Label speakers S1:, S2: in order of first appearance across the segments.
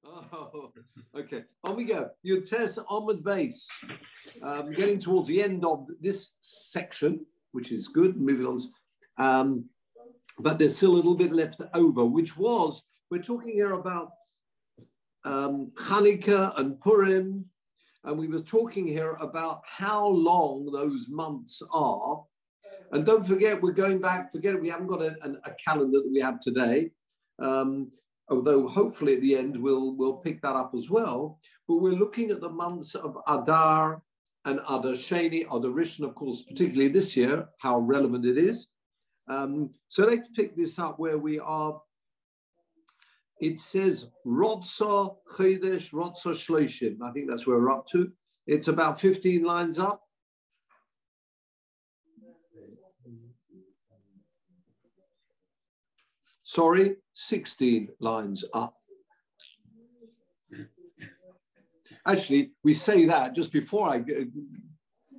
S1: Oh, okay. On we go. Yutes Ahmed Base. Getting towards the end of this section, which is good. Moving on. But there's still a little bit left over, which was, we're talking here about Hanukkah and Purim. And we were talking here about how long those months are. And don't forget, we're going back, forget it, we haven't got a calendar that we have today. Although hopefully at the end we'll pick that up as well. But we're looking at the months of Adar and Adar Sheni, Adar Rishon, of course, particularly this year, how relevant it is. So let's pick this up where we are. It says Rodsa Chodesh Rodsa Shloshim. I think that's where we're up to. It's about 15 lines up. Sorry, 16 lines up. Actually, we say that just before I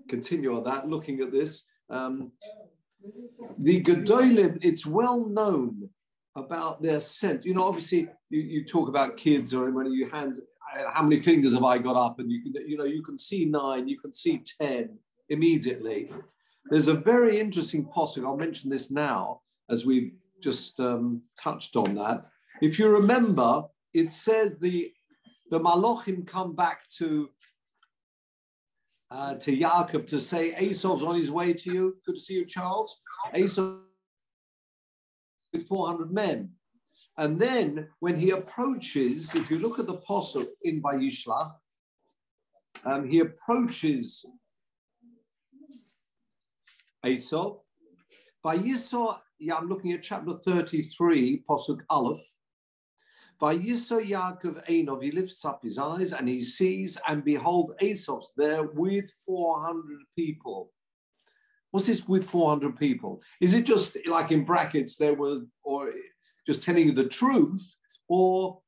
S1: continue on that, looking at this. The Gedolim, it's well known about their scent. You know, obviously, you talk about kids or when you hands, how many fingers have I got up? And you can see 9, you can see 10 immediately. There's a very interesting posuk. I'll mention this now as we've just touched on that. If you remember, it says the Malachim come back to Yaakov to say, Esau's on his way to you. Good to see you, Charles. Esau with 400 men. And then when he approaches, if you look at the posuk in Vayishlach, he approaches Esau. Vayisah, I'm looking at chapter 33, posuk Aleph. Vayisah Yaakov Einov, he lifts up his eyes and he sees, and behold, Esau's there with 400 people. What's this with 400 people? Is it just like in brackets there was, or just telling you the truth, or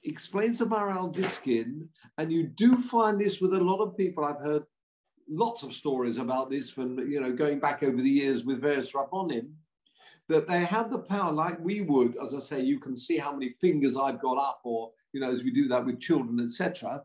S1: explains the Maral Diskin, and you do find this with a lot of people. I've heard lots of stories about this from, going back over the years with various Rabbonim, that they have the power, like we would, as I say, you can see how many fingers I've got up, or, as we do that with children, etc.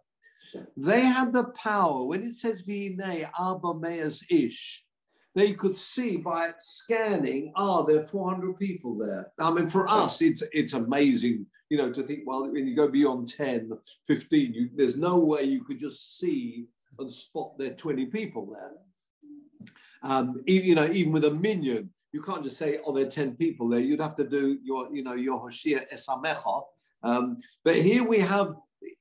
S1: They have the power, when it says, V'inei Abba Me'as Ish, they could see by scanning, there are 400 people there. I mean, for us, it's amazing, to think, well, when you go beyond 10, 15, there's no way you could just see and spot there are 20 people there. Even with a minion, you can't just say, there are 10 people there. You'd have to do your Hoshia Esamecha. But here we have,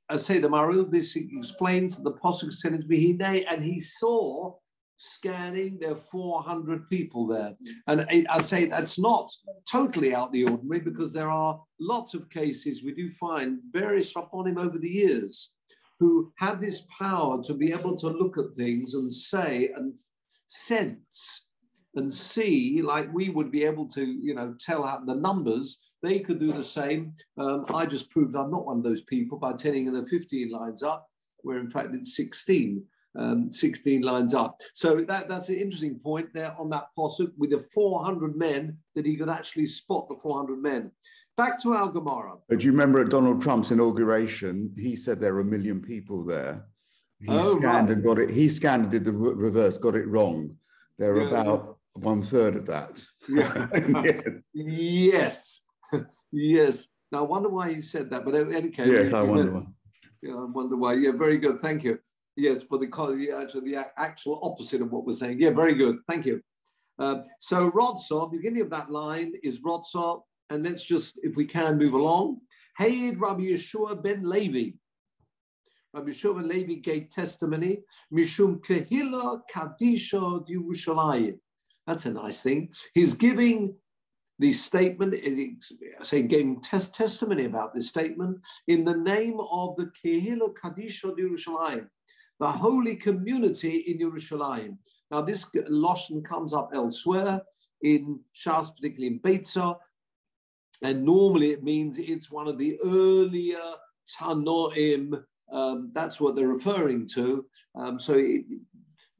S1: I say, the Maral, this explains the Posuk said it V'hinei, and he saw, scanning, there are 400 people there. And I say that's not totally out the ordinary, because there are lots of cases we do find various Rabbonim over the years who had this power to be able to look at things and say and sense and see, like we would be able to, tell out the numbers. They could do the same. I just proved I'm not one of those people by telling you the 15 lines up, where in fact it's 16 lines up. So that's an interesting point there on that posuk with the 400 men, that he could actually spot the 400 men. Back to our Gemara.
S2: But do you remember at Donald Trump's inauguration, he said there were 1 million people there. He scanned and got it. He scanned and did the reverse, got it wrong. There are about 1/3 of that.
S1: Yes. Yes. Now, I wonder why he said that, but okay.
S2: Yes, I wonder why.
S1: Yeah, I wonder why. Yeah, very good. Thank you. Yes, for the actual opposite of what we're saying. Yeah, very good. Thank you. So Rodsor, the beginning of that line is Rodsor, and let's just, if we can, move along. Hayed Rabbi Yeshua ben Levi. Rabbi Yeshua ben Levi gave testimony. Mishum Kehila Kadisha Yerushalayim. That's a nice thing. He's giving the statement, gave testimony about this statement in the name of the Kehila Kadisha Yerushalayim, the holy community in Yerushalayim. Now, this Lashon comes up elsewhere in Shas, particularly in Beitzah, and normally it means it's one of the earlier Tanoim. That's what they're referring to.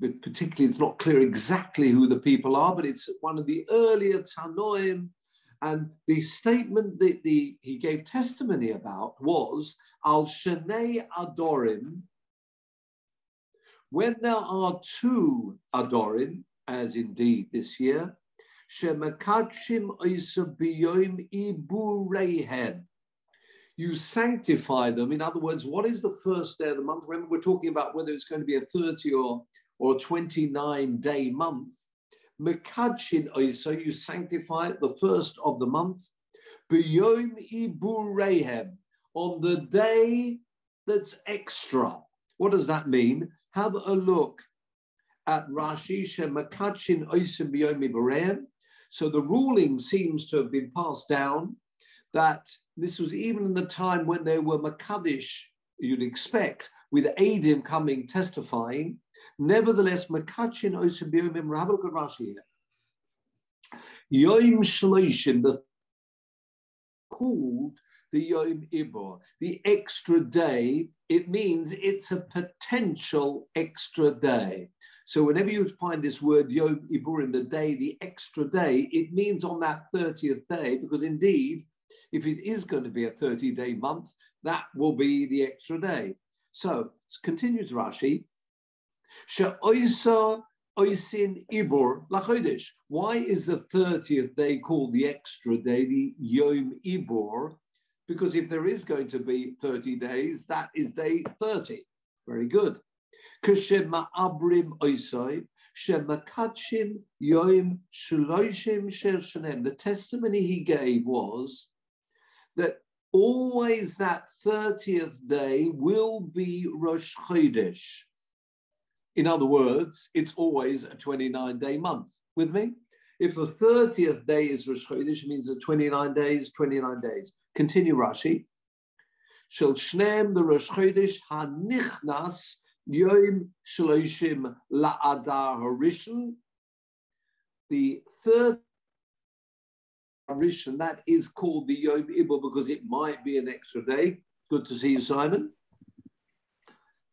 S1: But particularly, it's not clear exactly who the people are, but it's one of the earlier Tanoim, And the statement that he gave testimony about was al shenei adorim. When there are two adorim, as indeed this year, shemakachim oisa biyom ibureihem. You sanctify them. In other words, what is the first day of the month? Remember, we're talking about whether it's going to be a 30 or a 29-day month. Mekadshin oisa, you sanctify it the first of the month. Biyom ibureihem, on the day that's extra. What does that mean? Have a look at Rashi, Shemakachin Oisim B'Yom Ibureihem. So the ruling seems to have been passed down that this was even in the time when there were Makadish, you'd expect, with Adim coming testifying. Nevertheless, Makachin Oisim B'Yom Ibureihem. Have a look at Rashi here. Yom Shloshim, the called the Yom Ibor, the extra day. It means it's a potential extra day. So whenever you find this word Yom Iburim, the day, the extra day, it means on that 30th day, because indeed, if it is going to be a 30-day month, that will be the extra day. So continues Rashi. She'oisa oisin ibur lachodesh. Why is the 30th day called the extra day, the Yom Ibur? Because if there is going to be 30 days, that is day 30. Very good. The testimony he gave was that always that 30th day will be Rosh Chodesh. In other words, it's always a 29-day month. With me? If the 30th day is Rosh Chodesh, it means the 29 days, 29 days. Continue Rashi. Shel shneim the Rosh Chodesh hanichnas Yom Shloshim la'adar harishon. The third harishon, that is called the Yom Ibur because it might be an extra day. Good to see you, Simon.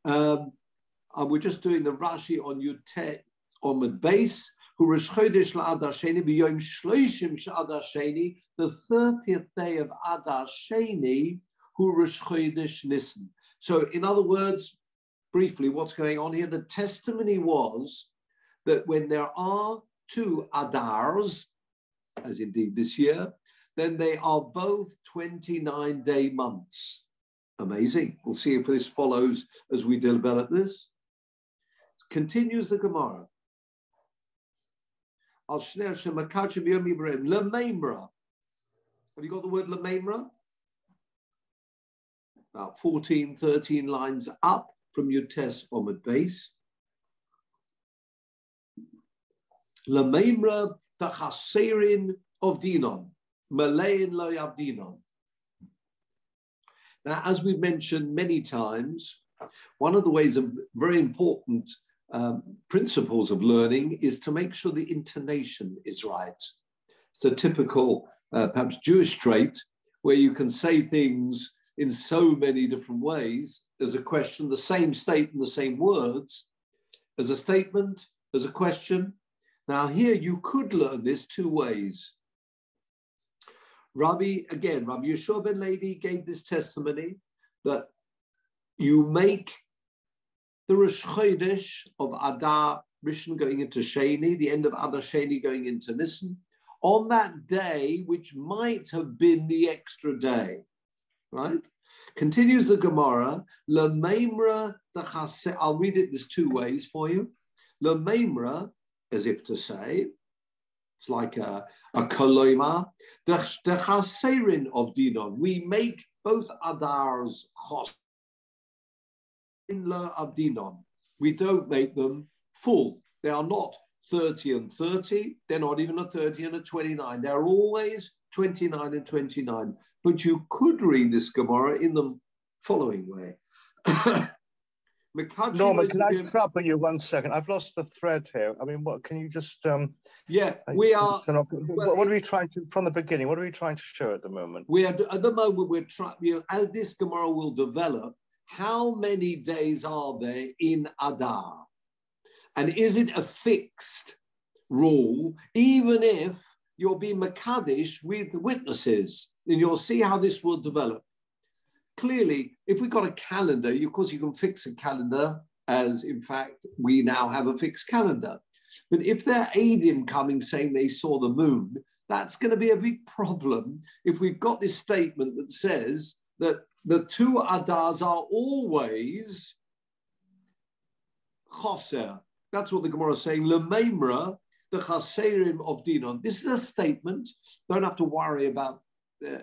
S1: We're just doing the Rashi on Yud on the base. The 30th day of Adar Sheni, who Rosh Chodesh Nisan. So, in other words, briefly, what's going on here? The testimony was that when there are two Adars, as indeed this year, then they are both 29-day months. Amazing. We'll see if this follows as we develop this. Continues the Gemara. Have you got the word Lememra? About 14, 13 lines up from your test Omid base. Lememra tachaserin of Dinon, Malayin lo Dinon. Now, as we've mentioned many times, one of the ways of very important principles of learning is to make sure the intonation is right. It's a typical, perhaps Jewish trait where you can say things in so many different ways as a question, the same statement, the same words, as a statement, as a question. Now here you could learn this two ways. Rabbi Yeshua ben Levi gave this testimony that you make the Rosh Chodesh of Adar Rishon going into Sheni, the end of Adar Sheni going into Nisan, on that day, which might have been the extra day, right? Continues the Gemara, L'meimra d'chase. I'll read it this two ways for you. L'meimra, as if to say, it's like a koloima, d'chaserin of Dinon. We make both Adar's chos. Of Dinon. We don't make them full. They are not 30 and 30. They're not even a 30 and a 29. They're always 29 and 29. But you could read this Gemara in the following way.
S3: Norman, can I trouble you 1 second? I've lost the thread here. I mean, what can you just...
S1: yeah, we are...
S3: What are we trying to... From the beginning, what are we trying to show at the moment?
S1: We are, at the moment, we're trying... as this Gemara will develop, how many days are there in Adar? And is it a fixed rule, even if you'll be Makadish with the witnesses, and you'll see how this will develop. Clearly, if we've got a calendar, of course, you can fix a calendar, as in fact, we now have a fixed calendar. But if they're Eidim coming saying they saw the moon, that's going to be a big problem if we've got this statement that says that the two Adars are always Choser. That's what the Gemara is saying. Lememra, the Chaserim of Dinon. This is a statement. Don't have to worry about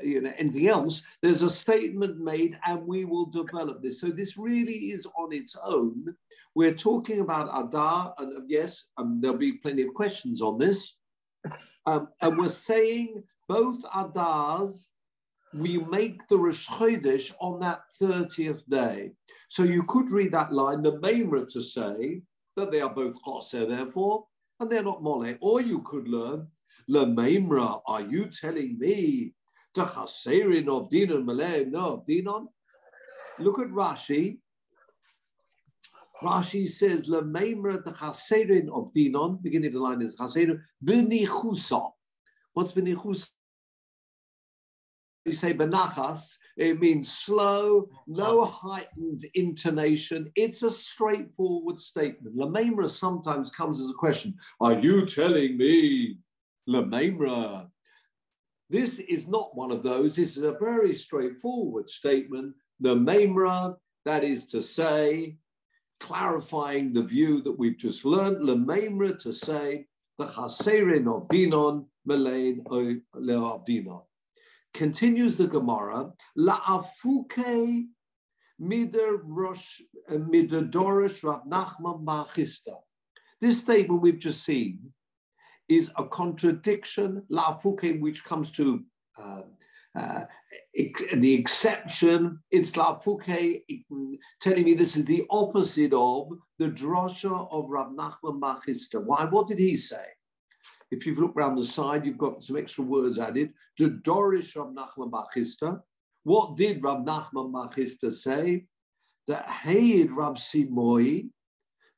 S1: anything else. There's a statement made, and we will develop this. So this really is on its own. We're talking about Adar, and yes, there'll be plenty of questions on this. And we're saying both Adars, we make the Rosh Chodesh on that 30th day. So you could read that line, the Memra, to say that they are both Choser, therefore, and they're not Mole. Or you could learn, Le Memra, are you telling me the Chaserin of Dinon, Maleim, no, of Dinon? Look at Rashi. Rashi says, Le Memra, the Chaserin of Dinon, beginning of the line is Chaserin, B'nichusa. What's B'nichusa? You say benachas, it means slow, no heightened intonation. It's a straightforward statement. Lememra sometimes comes as a question. Are you telling me, Lememra? This is not one of those. This is a very straightforward statement. Lememra, that is to say, clarifying the view that we've just learned. Lememra, to say, the chaserin of Dinon, melein of Dinon. Continues the Gemara, La'afuke mider dorish Rav Nachman bar Chisda. This statement we've just seen is a contradiction, La'afuke, which comes to the exception. It's La'afuke telling me this is the opposite of the drosha of Rav Nachman bar Chisda. Why? What did he say? If you've looked around the side, you've got some extra words added. To Dorish Rav Nachman bar Chisda. What did Rav Nachman bar Chisda say? That Heid Rav Simoi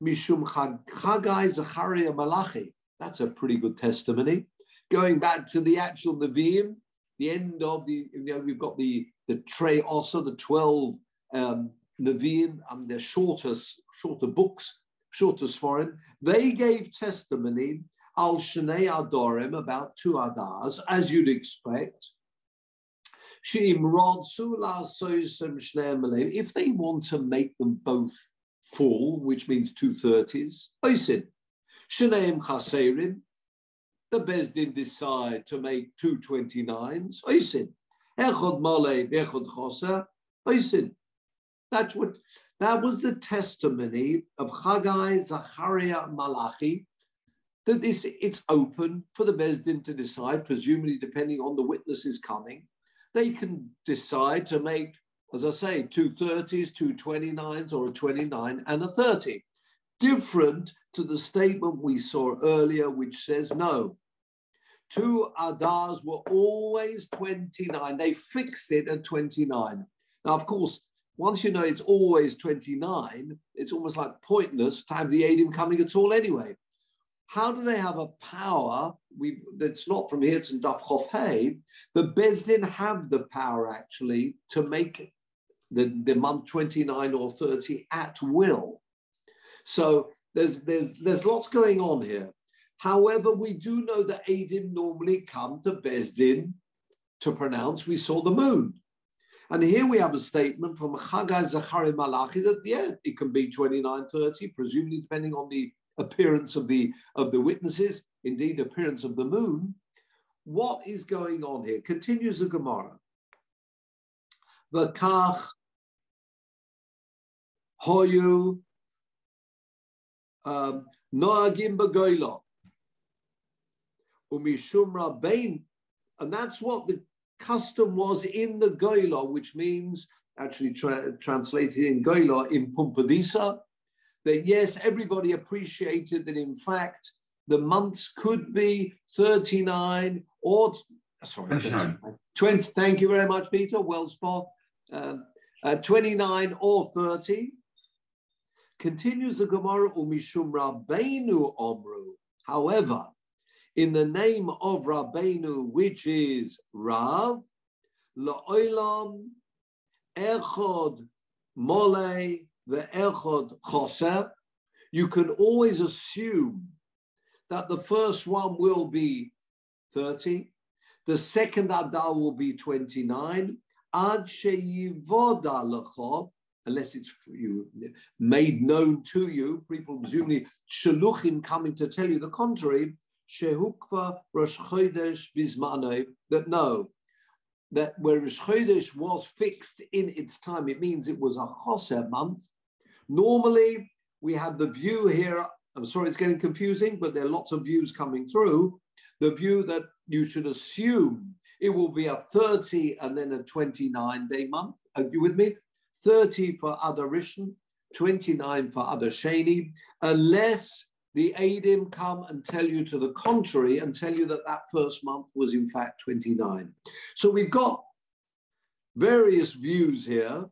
S1: Mishum Chagai Zachariah Malachi. That's a pretty good testimony. Going back to the actual Nevi'im, the end of the, we've got the Trei also, the 12 Nevi'im, they're shorter books, shorter Sforim. They gave testimony Al Shnei Adorim, about two Adars, as you'd expect. If they want to make them both full, which means 230s, Oisin. Shneim Chaserim, the Bezdin decide to make 229s, Oisin. Echod Mole, Echod Choser, Oisin. That was the testimony of Chagai, Zachariah, Malachi, that it's open for the Bezdin to decide, presumably depending on the witnesses coming. They can decide to make, as I say, 230s, 229s, or a 29 and a 30. Different to the statement we saw earlier, which says no. Two Adars were always 29. They fixed it at 29. Now, of course, once you know it's always 29, it's almost like pointless to have the Eidim coming at all anyway. How do they have a power? That's not from here, it's in Daf Chof Hey. The Bezdin have the power actually to make the month 29 or 30 at will. So there's lots going on here. However, we do know that Eidim normally come to Bezdin to pronounce we saw the moon. And here we have a statement from Chagai Zachariah Malachi that, yeah, it can be 29, 30, presumably depending on the appearance of the witnesses, indeed appearance of the moon. What is going on here? Continues the Gemara. V'kach hoyu noagim b'goyla umishum rabbein, and that's what the custom was in the goyla, which means actually translated in goyla in Pumpadisa. That yes, everybody appreciated that in fact the months could be 39 or, sorry, 20. Thank you very much, Peter, well spot. 29 or 30. Continues the Gemara, Umishum Rabbeinu Omru. However, in the name of Rabbeinu, which is Rav, La'olam Echod Mole ve'Echod Choser. You can always assume that the first one will be 30, the second Adar will be 29, Ad sheyivoda lecho, unless it's made known to you, people presumably shaluchim coming to tell you the contrary, shehukva Rosh Chodesh bizmano, that no, that where Rosh Chodesh was fixed in its time, it means it was a choser month. Normally, we have the view here, I'm sorry it's getting confusing, but there are lots of views coming through, the view that you should assume it will be a 30 and then a 29-day month. Are you with me? 30 for Adar Rishon, 29 for Adar Sheni, unless the Eidim come and tell you to the contrary and tell you that that first month was in fact 29. So we've got various views here.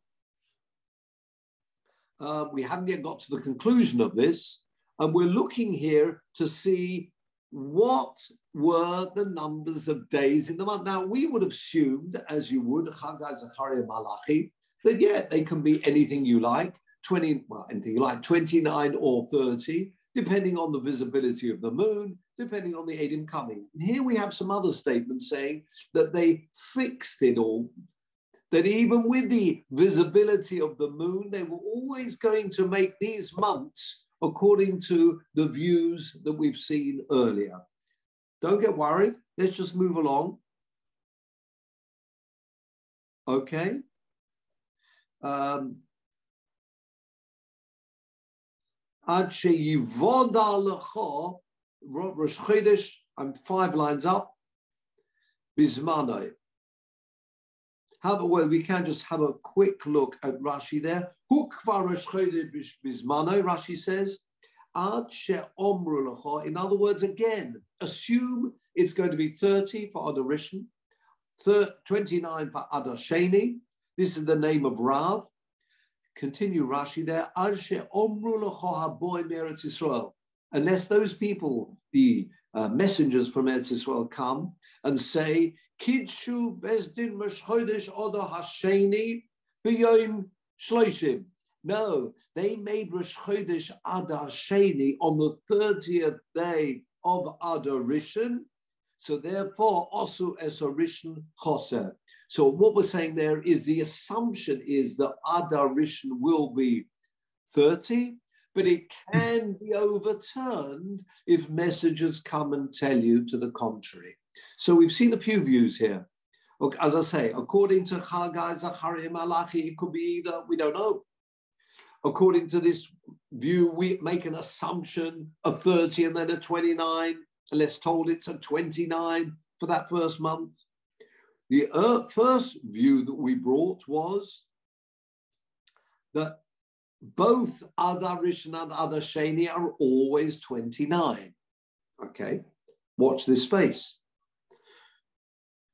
S1: We haven't yet got to the conclusion of this, and we're looking here to see what were the numbers of days in the month. Now, we would have assumed, as you would, Chagai, Zechariah, Malachi, that yeah, they can be anything you like, 20, well, anything you like, 29 or 30, depending on the visibility of the moon, depending on the Eidim coming. Here we have some other statements saying that they fixed it all, that even with the visibility of the moon, they were always going to make these months according to the views that we've seen earlier. Don't get worried. Let's just move along. Okay. Ad sheyivoda lecho, Rosh Chodesh, I'm 5 lines up, bizmano. Well, we can just have a quick look at Rashi there. Hukva Rosh Chodesh bizmano, Rashi says. Ad she'omru lecho. In other words, again, assume it's going to be 30 for Adar Rishon, 29 for Adar Sheni. This is the name of Rav. Continue Rashi there. Ad she'omru lecho haboy me'eretz Yisrael. Unless those people, the messengers from Eretz Yisrael, come and say, Kidshu Bezdin Rosh Chodesh Adar Hasheni b'yom shloshim. No, they made Rosh Chodesh Adar Sheni on the 30th day of Adar Rishon. So therefore, Osu Es Rishon Choser. So what we're saying there is the assumption is that Adar Rishon will be 30, but it can be overturned if messengers come and tell you to the contrary. So we've seen a few views here. As I say, according to Chagai, Zechariah, Malachi, it could be either, we don't know. According to this view, we make an assumption of 30 and then a 29. And let's told it's a 29 for that first month. The first view that we brought was that both Adar Rishon and Adar Sheni are always 29. Okay, watch this space.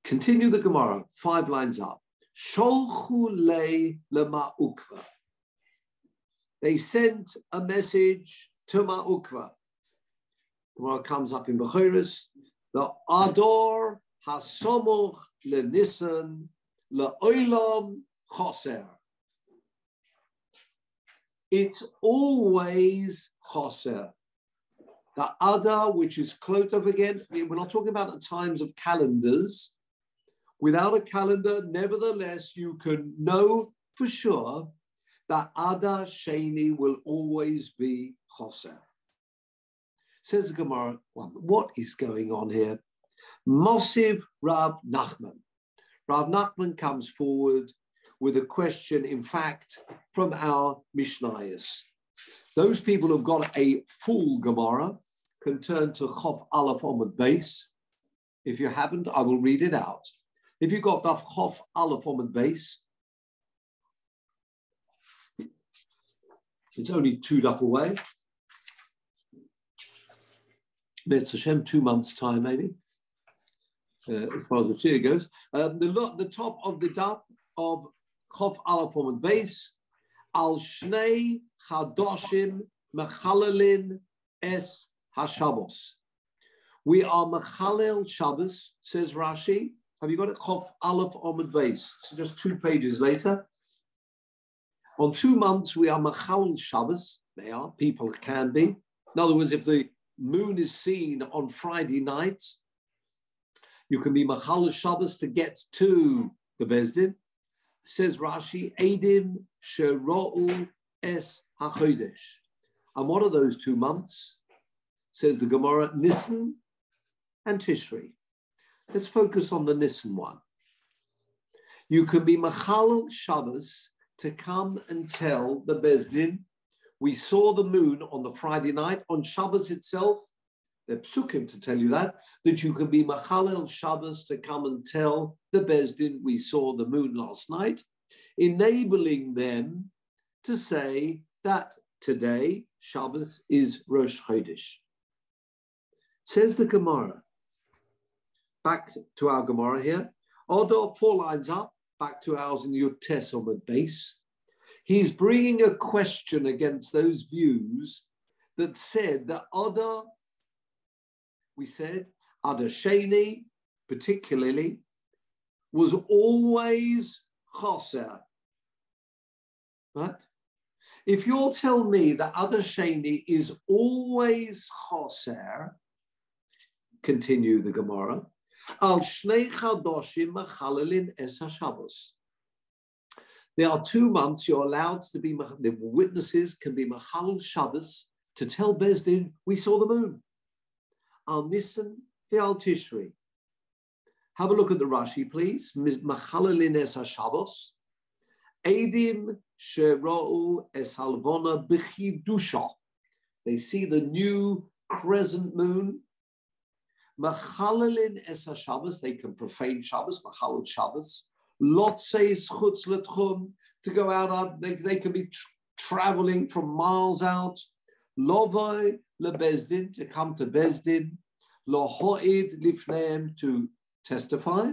S1: Continue the Gemara, 5 lines up. Sholchu le ma'ukva. They sent a message to Ma'ukva. Gemara comes up in Bechoros. The Adar hasomuch leNisan leolam choser. It's always choser. The Adar, which is closed off again, we're not talking about the times of calendars. Without a calendar, nevertheless, you can know for sure that Adar Sheni will always be choser. Says the Gemara, what is going on here? Mosiv Rav Nachman. Rav Nachman comes forward with a question, in fact, from our Mishnayos. Those people who've got a full Gemara can turn to Chof Aleph Omid Beis. If you haven't, I will read it out. If you've got Daf Chof Aleph Omid Beis, it's only 2 daf away. Be'ez Hashem, 2 months' time, maybe, as far as the year goes. The top of the daf of Chof Aleph Omid Beis, Al Shnei Chadoshim Mechalalin Es HaShabbos. We are Mechalel Shabbos, says Rashi. Have you got it? Chof Aleph Omid Beis. So just 2 pages later. On 2 months, we are Mechalel Shabbos. They are, people can be. In other words, if the moon is seen on Friday night, you can be Mechalel Shabbos to get to the Bezdin. Says Rashi, Eidim Shero'u Es HaChodesh. And what are those 2 months? Says the Gemara, Nisan and Tishri. Let's focus on the Nisan one. You can be Mechalel Shabbos to come and tell the Bezdin, we saw the moon on the Friday night, on Shabbos itself, the psukim to tell you that you can be Mechalel Shabbos to come and tell the Bezdin, we saw the moon last night, enabling them to say that today, Shabbos is Rosh Chodesh. Says the Gemara, back to our Gemara here, Odo, 4 lines up, back to ours in Yud Tes Omid Beis. He's bringing a question against those views that said that Odo, we said, Adar Sheni, particularly, was always Choser. Right? If you'll tell me that Adar Sheni is always Choser, continue the Gemara, Al Shnei Chadoshim Machalelin Es HaShabbos. There are 2 months you're allowed to be, the witnesses can be Machalel Shabbos to tell Bezdin, we saw the moon. Al Nisan Ve'al Tishri. Have a look at the Rashi, please. Machalelin Es HaShabbos. Eidim Shero'u Es Halvona B'chidusha. They see the new crescent moon. Machalelin Es HaShabbos, they can profane Shabbos, Machalel Shabbos. Lot says chutz letchum, to go out, they can be traveling from miles out. Lovoi lebezdin, to come to Bezdin. Lo ho'id lifneim, to testify.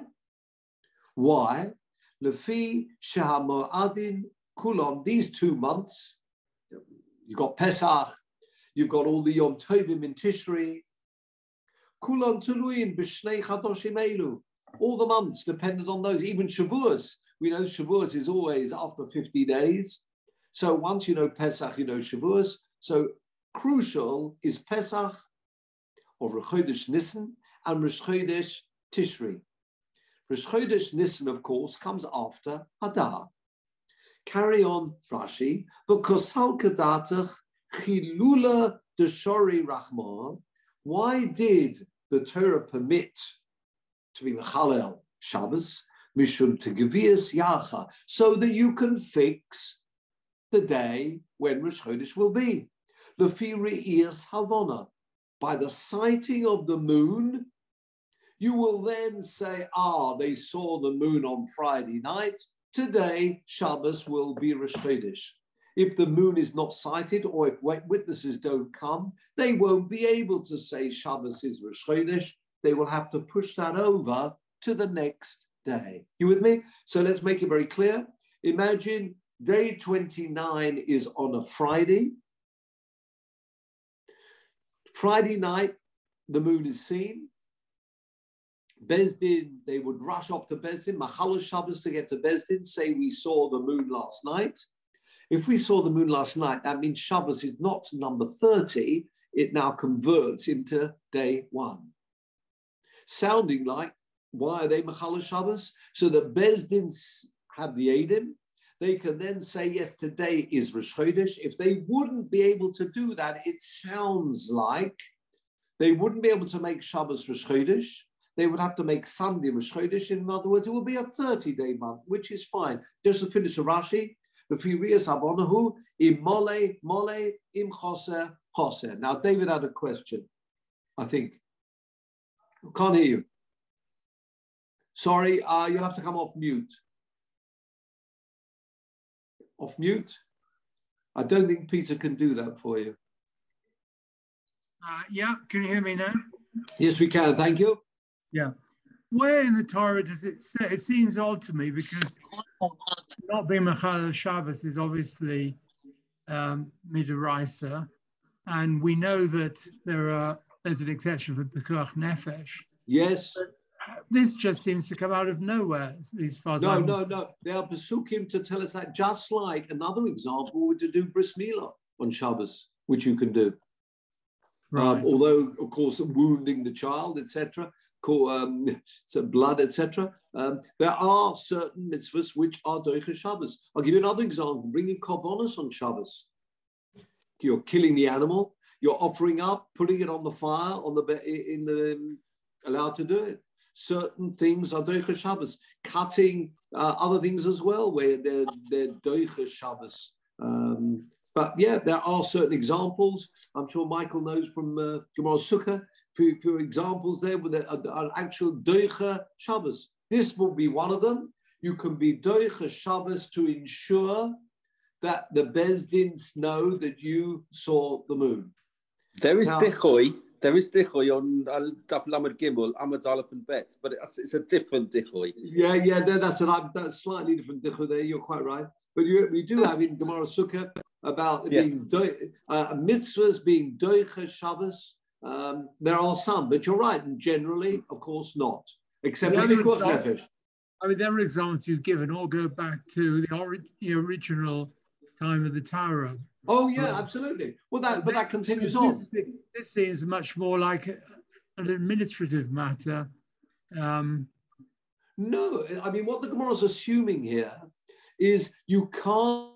S1: Why? Lefi shehamo'adin kulam, these 2 months, you've got Pesach, you've got all the Yom Tovim in Tishri. Kulam tuluim b'shnei chadoshim elu. All the months depended on those. Even Shavuos, we know Shavuos is always after 50 days. So once you know Pesach, you know Shavuos. So crucial is Pesach, or Rosh Chodesh Nisan, and Rosh Chodesh Tishri. Rosh Chodesh Nisan, of course, comes after Hadar. Carry on, Rashi. V'kosal kadatach chilula deshori rachman. Why did the Torah permit to be Mechalel Shabbos? Mishum tegevias yacha, so that you can fix the day when Rosh Chodesh will be. Lefi re'iyas halvona, by the sighting of the moon, you will then say, they saw the moon on Friday night. Today, Shabbos will be Rosh Chodesh. If the moon is not sighted, or if witnesses don't come, they won't be able to say Shabbos is Rosh Chodesh. They will have to push that over to the next day. You with me? So let's make it very clear. Imagine day 29 is on a Friday. Friday night, the moon is seen. Bezdin, they would rush off to Bezdin, Machalel Shabbos to get to Bezdin, say we saw the moon last night. If we saw the moon last night, that means Shabbos is not number 30, it now converts into day 1. Sounding like, why are they Machalel Shabbos? So that Bezdin have the Eidim, they can then say, yes, today is Rosh Chodesh. If they wouldn't be able to do that, it sounds like they wouldn't be able to make Shabbos Rosh Chodesh. They would have to make Sunday Rosh Chodesh. In other words, it would be a 30-day month, which is fine. Just to finish the Rashi, the Furious Abonahu, im mole, im choser, choser. Now, David had a question, I think. Can't hear you. Sorry, you'll have to come off mute. Off mute? I don't think Peter can do that for you.
S4: Yeah, can you hear me now?
S1: Yes, we can. Thank you.
S4: Yeah. Where in the Torah does it say? It seems odd to me because not being Mechalel Shabbos is obviously Midoraisa, and we know that there are there's an exception for Pekuach Nefesh.
S1: Yes.
S4: This just seems to come out of nowhere, as far as I'm...
S1: No. There are Pesukim to tell us that, just like another example would to do Bris Milah on Shabbos, which you can do.
S4: Right.
S1: Although, of course, wounding the child, etc., blood, etc. There are certain mitzvahs which are doicha Shabbos. I'll give you another example. Bringing korbanos on Shabbos. You're killing the animal. You're offering up, putting it on the fire, allowed to do it. Certain things are doicha Shabbos. Cutting other things as well, where they're doicha Shabbos. But yeah, there are certain examples. I'm sure Michael knows from Gemara Sukkah, for examples there with an actual doicha Shabbos. This will be one of them. You can be doicha Shabbos to ensure that the Bezdins know that you saw the moon.
S5: There is dichoy on Daf Lamed Gimel, Amud Aleph and Bet, but it's a different dichoy.
S1: Yeah, that's a slightly different dichoy there. You're quite right. But we do have in Gemara Sukkah about being mitzvahs being doicha Shabbos. There are some, but you're right. And generally, of course, not. Except for Pekuach Nefesh.
S4: I mean, there are examples you've given all go back to the original time of the Torah.
S1: Oh yeah, absolutely. Well, that continues on.
S4: This seems much more like an administrative matter.
S1: No, I mean, what the Gemara is assuming here is you can't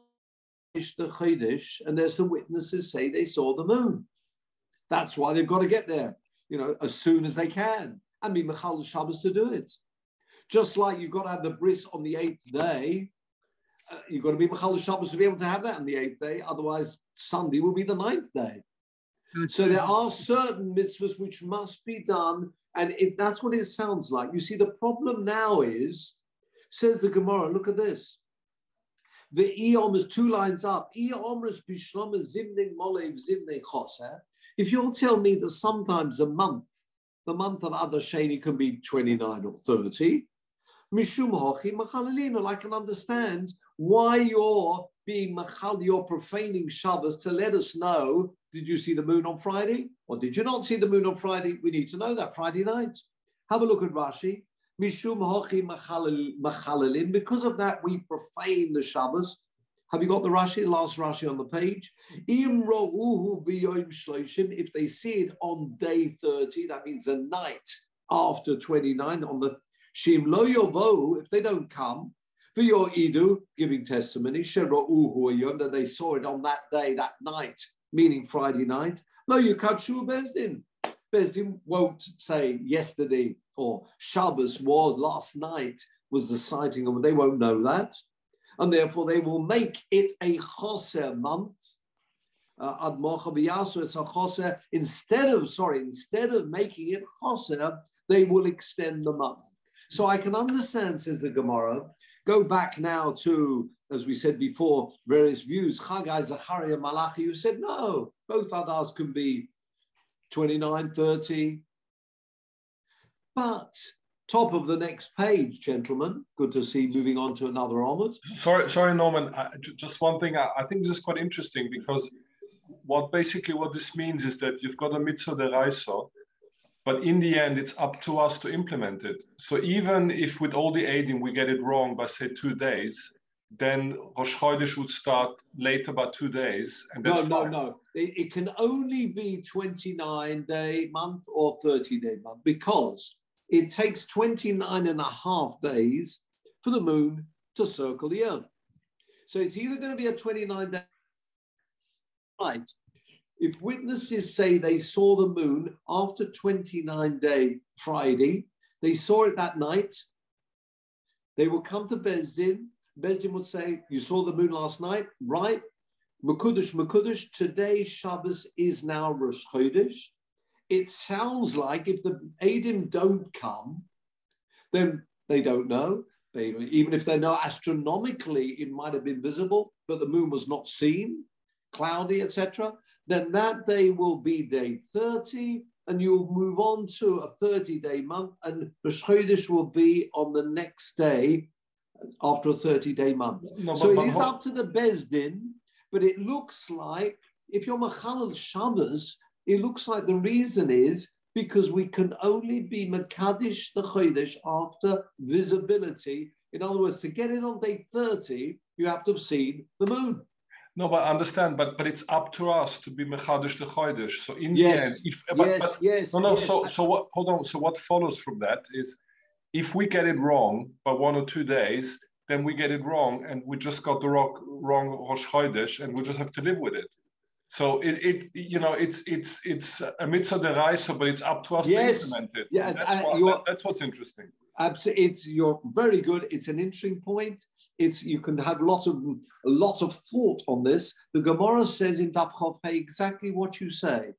S1: finish the Chodesh unless the witnesses say they saw the moon. That's why they've got to get there, as soon as they can, and be Mechal Shabbos to do it. Just like you've got to have the bris on the 8th day, you've got to be Mechal Shabbos to be able to have that on the 8th day. Otherwise, Sunday will be the 9th day. So there are certain mitzvahs which must be done, and that's what it sounds like. You see, the problem now is, says the Gemara, look at this. The Iyom is 2 lines up. If you'll tell me that sometimes the month of Adar Sheni can be 29 or 30, I can understand why you're being machal, you're profaning Shabbos to let us know, did you see the moon on Friday? Or did you not see the moon on Friday? We need to know that Friday night. Have a look at Rashi. Mishum hochi machalalin. Because of that, we profane the Shabbos. Have you got the Rashi, the last Rashi on the page? If they see it on day 30, that means the night after 29, on the Shim lo yovo, if they don't come, for your idu, giving testimony, that they saw it on that day, that night, meaning Friday night. Lo yukadshu Bezdin. Bezdin won't say yesterday or Shabbos was last night was the sighting of it. They won't know that. And therefore they will make it a choser month. Ad mocha v'yasu, it's a choser. Instead of making it choser, they will extend the month. So I can understand, says the Gemara, go back now to, as we said before, various views. Chagai, Zachariah, Malachi, who said, no, both Adars can be 29, 30. But top of the next page, gentlemen. Good to see moving on to another Amud.
S6: Sorry, Norman. Just one thing. I think this is quite interesting because what this means is that you've got a mitzvah deraisa, but in the end, it's up to us to implement it. So even if with all the eidim we get it wrong by say 2 days, then Rosh Chodesh would start later by 2 days. And that's
S1: No. It can only be 29-day month or 30-day month because it takes 29 and a half days for the moon to circle the earth. So it's either going to be a 29-day night. If witnesses say they saw the moon after 29-day Friday, they saw it that night, they will come to Bezdin. Bezdin would say, you saw the moon last night, right? Mekudesh, today Shabbos is now Rosh Chodesh. It sounds like if the Eidim don't come, then they don't know. Even if they know astronomically it might have been visible, but the moon was not seen, cloudy, etc., then that day will be day 30, and you'll move on to a 30-day month, and Rosh Chodesh will be on the next day after a 30-day month. So it is up to the Bezdin, but it looks like if you're Machal Shabbos, it looks like the reason is because we can only be Makadish the Chodesh after visibility. In other words, to get it on day 30, you have to have seen the moon.
S6: No, but I understand, but it's up to us to be Mechadish the Chodesh. So in the end, so what, hold on. So what follows from that is if we get it wrong by 1 or 2 days, then we get it wrong and we just got the wrong Rosh Chodesh and we just have to live with it. So it's a mitzvah deraisa, but it's up to us to implement it.
S1: Yeah,
S6: that's what's interesting.
S1: Absolutely, you're very good. It's an interesting point. You can have a lot of thought on this. The Gemara says in Daf Chof exactly what you say.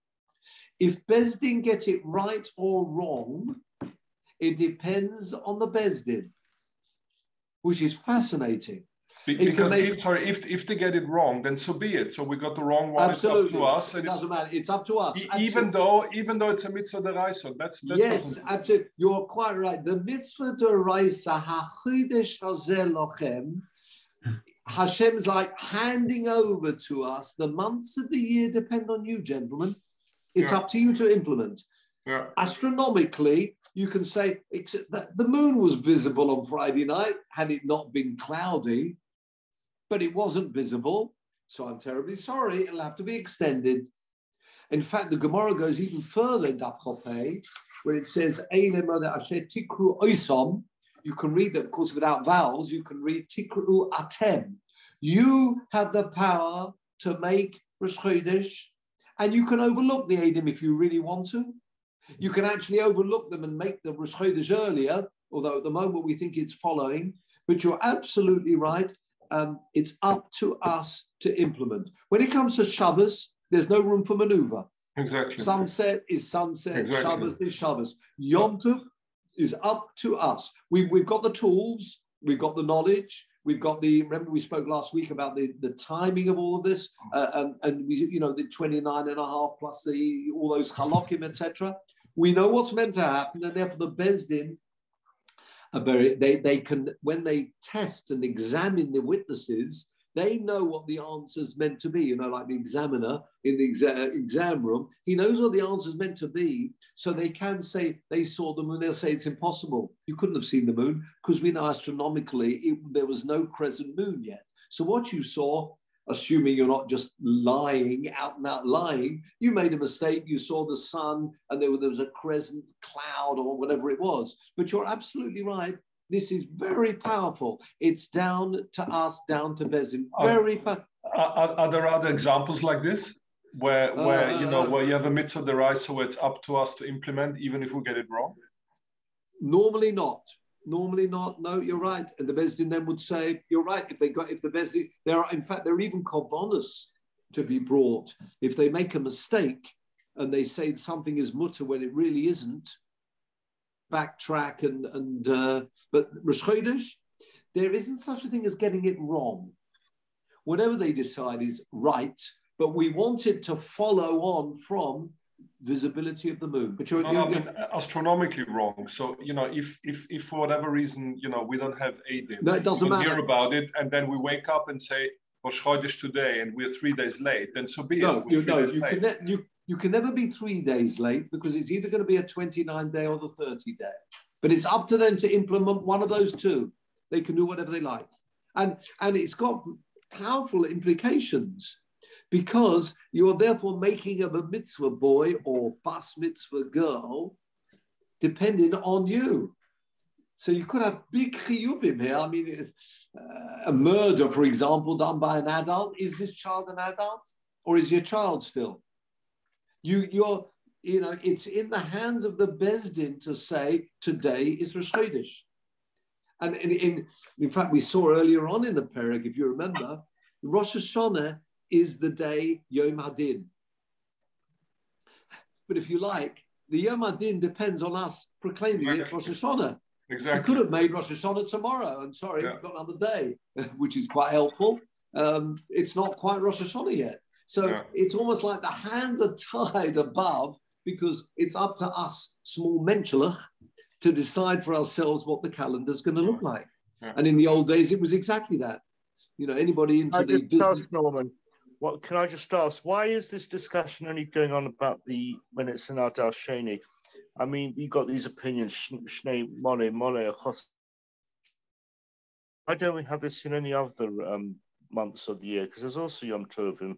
S1: If Beis Din get it right or wrong, it depends on the Beis Din, which is fascinating.
S6: Because if they get it wrong, then so be it. So we got the wrong one.
S1: Absolutely.
S6: It's up to us. And
S1: it doesn't matter. It's up to us.
S6: Even though it's a mitzvah deraisa. That's
S1: yes, absolutely. You're quite right. The mitzvah deraisa hachidesh hazeh lochem. Hashem's like handing over to us. The months of the year depend on you, gentlemen. It's up to you to implement.
S6: Yeah.
S1: Astronomically, you can say that the moon was visible on Friday night had it not been cloudy. But it wasn't visible, so I'm terribly sorry. It'll have to be extended. In fact, the Gemara goes even further in Daf Chof Hei, where it says, tikru oisom. You can read that, of course, without vowels. You can read tikru atem. You have the power to make Rosh Chodesh, and you can overlook the Eidim if you really want to. You can actually overlook them and make the Rosh Chodesh earlier, although at the moment we think it's following. But you're absolutely right. It's up to us to implement. When it comes to Shabbos, there's no room for maneuver.
S6: Exactly.
S1: Sunset is sunset.
S6: Exactly.
S1: Shabbos is Shabbos. Yom Tov is up to us. We've got the tools. We've got the knowledge. We've got remember we spoke last week about the timing of all of this, and we, the 29 and a half plus all those halakim, etc. We know what's meant to happen, and therefore the Beis Din, they can, when they test and examine the witnesses, they know what the answer's meant to be. Like the examiner in the exam room, he knows what the answer's meant to be. So they can say they saw the moon. They'll say it's impossible. You couldn't have seen the moon because we know astronomically there was no crescent moon yet. So what you saw, assuming you're not just lying, out and out lying, you made a mistake. You saw the sun and there was a crescent cloud or whatever it was. But you're absolutely right. This is very powerful. It's down to us, down to Beis Din. Very powerful.
S6: Are there other examples like this where you have a mitzvah deraisa where it's up to us to implement even if we get it wrong?
S1: Normally not. No, you're right. And the Beis Din then would say, you're right. If the Beis Din, there are even korbanos to be brought. If they make a mistake and they say something is mutter when it really isn't, backtrack but Rosh Chodesh, there isn't such a thing as getting it wrong. Whatever they decide is right, but we want it to follow on from visibility of the moon. But you're
S6: astronomically wrong. So if for whatever reason we don't have Eidim,
S1: no, it doesn't matter.
S6: Hear about it, and then we wake up and say Rosh Chodesh today, and we're 3 days late. Then so be it.
S1: You can never be 3 days late because it's either going to be a 29-day or the 30-day. But it's up to them to implement one of those two. They can do whatever they like. And it's got powerful implications because you are therefore making a mitzvah boy or bas mitzvah girl depending on you. So you could have big chiyuvim here. I mean, it's, a murder, for example, done by an adult. Is this child an adult or is your child still? It's in the hands of the Beis Din to say today is Rosh Chodesh. And in fact, we saw earlier on in the Perek, if you remember, Rosh Hashanah is the day Yom Hadin. But if you like, the Yom Hadin depends on us proclaiming it Rosh Hashanah.
S6: Exactly.
S1: We could have made Rosh Hashanah tomorrow, and we've got another day, which is quite helpful. It's not quite Rosh Hashanah yet. So it's almost like the hands are tied above because it's up to us, small menschlich, to decide for ourselves what the calendar is going to look like. Yeah. And in the old days, it was exactly that. Anybody into the business...
S3: Norman, What can I just ask? Why is this discussion only going on about when it's an Adar Sheni? I mean, you got these opinions, Shnei Mole, Mole, Chos. Why don't we have this in any other months of the year? Because there's also Yom Tovim,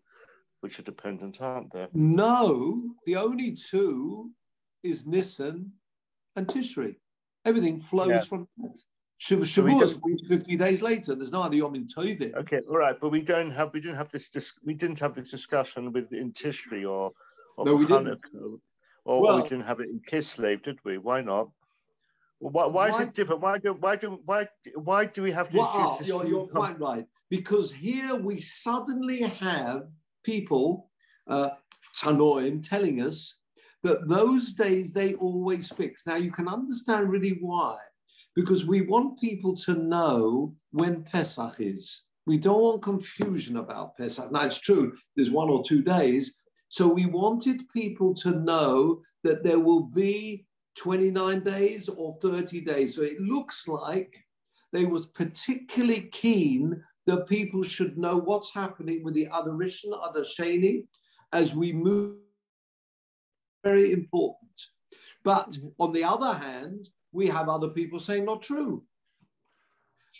S3: which are dependent, aren't there?
S1: No, the only two is Nisan and Tishri. Everything flows from that. Shavuos 50 days later. There's no other Yom Tovim.
S3: Okay, all right, but we didn't have this discussion in Tishri or
S1: no, we didn't.
S3: Or we didn't have it in Kislev, did we? Why not? Well, why is it different? Why do we have to?
S1: You're quite right, because here we suddenly have people, Tanoim, telling us that those days they always fix. Now you can understand really why, because we want people to know when Pesach is. We don't want confusion about Pesach. Now it's true, there's 1 or 2 days. So we wanted people to know that there will be 29 days or 30 days. So it looks like they were particularly keen that people should know what's happening with the Adar Rishon, Adar Sheni, as we move. Very important. But on the other hand, we have other people saying not true.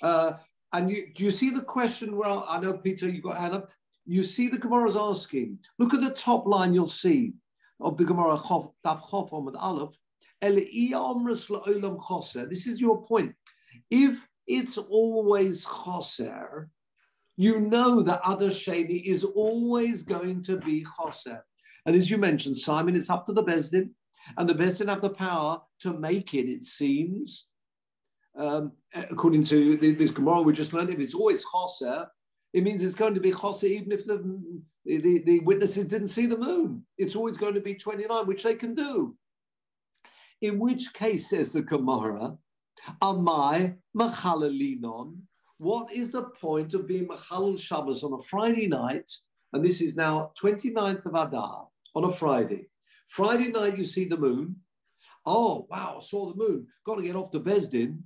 S1: And do you see the question? Well, I know, Peter, you've got hand up. You see the Gemara is asking, look at the top line you'll see of the Gemara, Daf Chof Amud Aleph, this is your point. If it's always choser, you know that Adar Sheni is always going to be choser. And as you mentioned, Simon, it's up to the Bezdin, and the Bezdin have the power to make it, it seems. According to this Gemara we just learned, if it's always choser, it means it's going to be choser even if the witnesses didn't see the moon. It's always going to be 29, which they can do. In which case, says the Gemara, Amai Machalalinon, what is the point of being Machalal Shabbos on a Friday night? And this is now 29th of Adar, on a Friday. Friday night, you see the moon. Oh, wow, I saw the moon. Got to get off to Bezdin.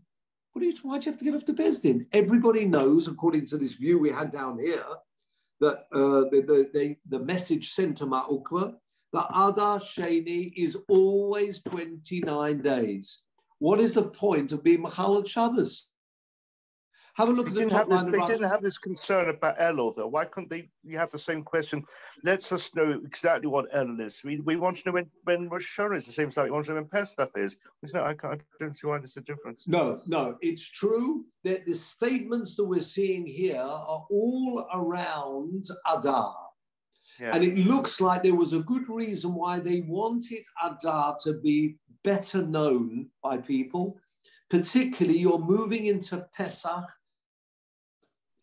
S1: Why'd you have to get off to Bezdin? Everybody knows, according to this view we had down here, that the message sent to Ma'ukva, that Adar Sheni is always 29 days. What is the point of being Machalal Shabbos? Have a look at the top line.
S3: They didn't have this concern about Elul, though. Why couldn't you have the same question? Let us know exactly what Elul is. We want to know when Rosh Hashanah is. It seems like we want to know when Pesach is. I don't see why there's a difference.
S1: No, it's true that the statements that we're seeing here are all around Adar. Yeah. And it looks like there was a good reason why they wanted Adar to be better known by people. Particularly, you're moving into Pesach.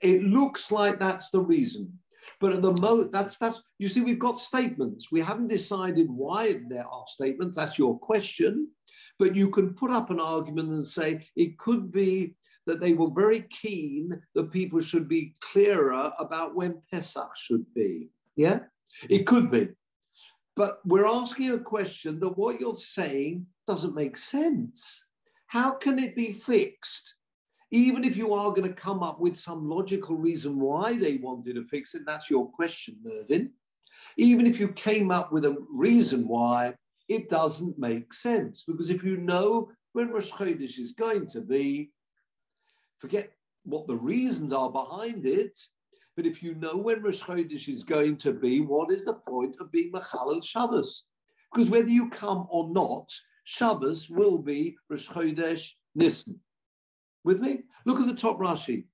S1: It looks like that's the reason. But at the moment, that's you see, we've got statements. We haven't decided why there are statements. That's your question. But you can put up an argument and say it could be that they were very keen that people should be clearer about when Pesach should be. Yeah, it could be. But we're asking a question that what you're saying doesn't make sense. How can it be fixed? Even if you are going to come up with some logical reason why they wanted to fix it, that's your question, Mervyn. Even if you came up with a reason why, it doesn't make sense. Because if you know when Rosh Chodesh is going to be, forget what the reasons are behind it, but if you know when Rosh Chodesh is going to be, what is the point of being Machalal Shabbos? Because whether you come or not, Shabbos will be Rosh Chodesh Nisan. With me? Look at the top Rashi.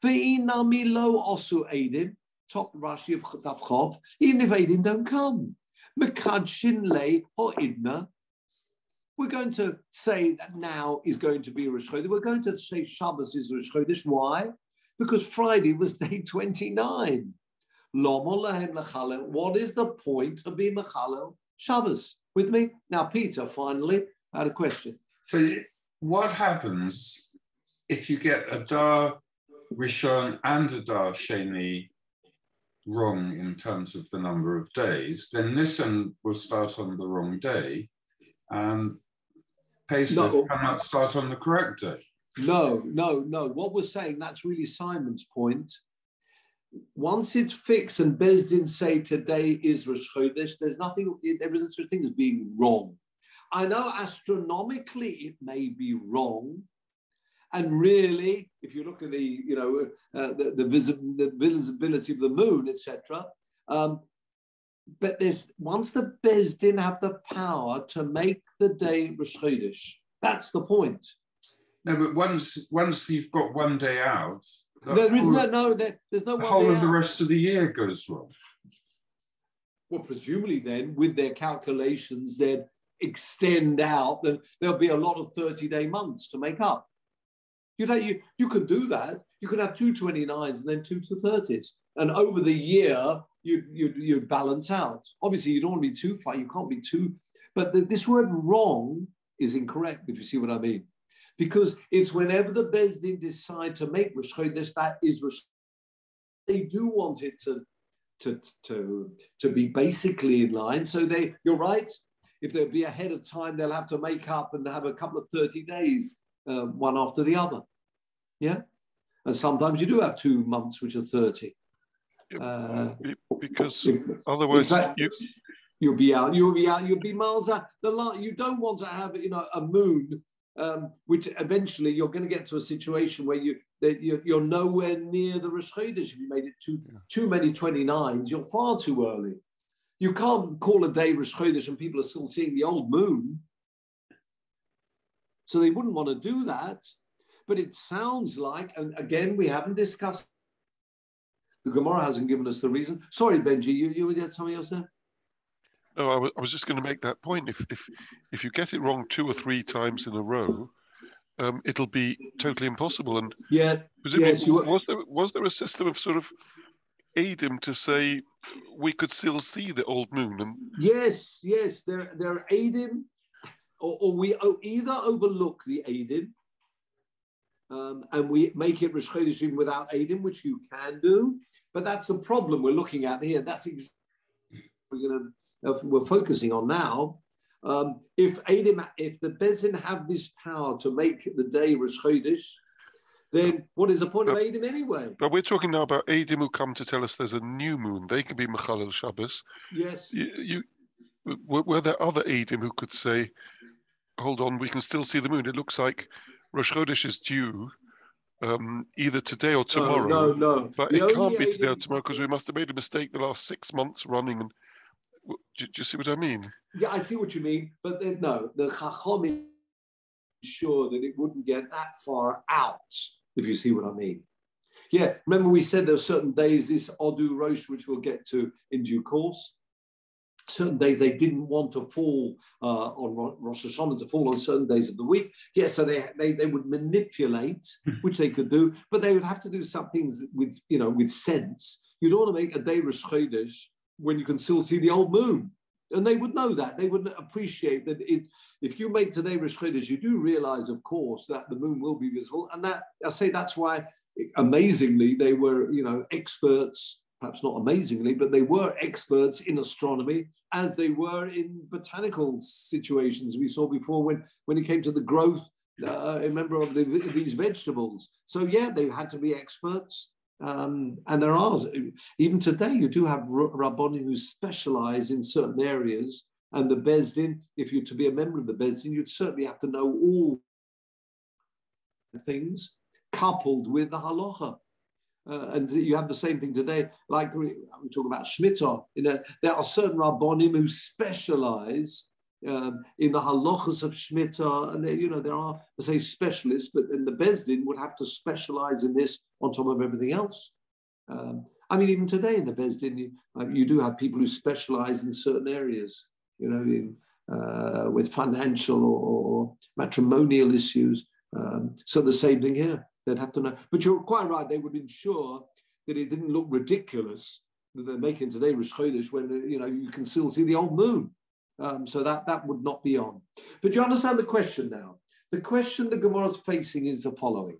S1: Ve'inami lo osu edim. Top Rashi of Daf Chof. Even if edim don't come. Mekadshin le ho'idna. We're going to say that now is going to be Rosh Chodesh. We're going to say Shabbos is Rosh Chodesh. Why? Because Friday was day 29. What is the point of being Machalel Shabbos? With me? Now, Peter, finally, I had a question.
S7: So what happens if you get Adar Rishon and Adar Sheni wrong in terms of the number of days? Then Nisan will start on the wrong day, and Pesach cannot start on the correct day.
S1: No. What we're saying, that's really Simon's point. once it's fixed and Beis Din say today is Rosh Chodesh, there isn't such a thing as being wrong. I know astronomically it may be wrong, and really, if you look at the visibility of the moon, etc. But once the Beis Din have the power to make the day Rosh Chodesh, that's the point.
S7: No, but once you've got one day out,
S1: there's no
S7: the whole of the rest of the year goes wrong.
S1: Well, presumably then, with their calculations, they'd extend out. Then there'll be a lot of 30-day months to make up. You could do that. You could have 2 29s and then 2 30s, and over the year you'd balance out. Obviously, you don't want to be too far. You can't be too. But this word "wrong" is incorrect. If you see what I mean. Because it's whenever the Beis Din decide to make Rosh Chodesh, that is Rosh Chodesh. They do want it to be basically in line. So you're right. If they'll be ahead of time, they'll have to make up and have a couple of 30 days, one after the other. Yeah, and sometimes you do have 2 months which are 30.
S8: Because otherwise
S1: you'll be out. You'll be miles out. You don't want to have a moon. Which eventually you're going to get to a situation where you're nowhere near the Rosh Chodesh. If you made it too many 29s, you're far too early. You can't call a day Rosh Chodesh and people are still seeing the old moon. So they wouldn't want to do that. But it sounds like, and again, we haven't discussed, the Gemara hasn't given us the reason. Sorry, Benji, you had something else there?
S8: No, I was just going to make that point. If you get it wrong 2 or 3 times in a row, it'll be totally impossible. And was there a system of sort of Eidim to say we could still see the old moon? And
S1: yes, there are Eidim, or we either overlook the Eidim, and we make it Rosh Chodesh without Eidim, which you can do. But that's the problem we're looking at here. That's exactly we're focusing on now. If the Beis Din have this power to make the day Rosh Chodesh, then what is the point of Eidim anyway?
S8: But we're talking now about Eidim who come to tell us there's a new moon. They can be Mechalel Shabbos.
S1: Yes.
S8: Were there other Eidim who could say, hold on, we can still see the moon. It looks like Rosh Chodesh is due either today or tomorrow.
S1: No.
S8: But it can't be today or tomorrow because we must have made a mistake the last 6 months running. And do you see what I mean?
S1: Yeah, I see what you mean. But then, no, the Chacham is sure that it wouldn't get that far out, if you see what I mean. Yeah, remember we said there are certain days, this Odu Rosh, which we'll get to in due course, certain days they didn't want to fall on Rosh Hashanah, to fall on certain days of the week. Yes, so they would manipulate, which they could do, but they would have to do some things with sense. You don't want to make a day Rosh Chodesh when you can still see the old moon. And they would know that. They would appreciate that if you make today Rosh Chodesh, you do realize, of course, that the moon will be visible. And that's why, amazingly, they were, experts, perhaps not amazingly, but they were experts in astronomy as they were in botanical situations we saw before when it came to the growth, remember, of these vegetables. So yeah, they had to be experts. And there are, even today, you do have Rabbonim who specialize in certain areas. And the Beis Din, if you're to be a member of the Beis Din, you'd certainly have to know all things coupled with the halacha. And you have the same thing today, like we talk about Shemitah. There are certain Rabbonim who specialize in the halachas of Shemitah, and there are, let's say, specialists, but then the Beis Din would have to specialize in this on top of everything else. Even today in the Beis Din, you do have people who specialize in certain areas, with financial or matrimonial issues. So the same thing here. They'd have to know. But you're quite right. They would ensure that it didn't look ridiculous that they're making today Rosh Chodesh when you can still see the old moon. So that would not be on. But you understand the question now. The question the Gemara is facing is the following.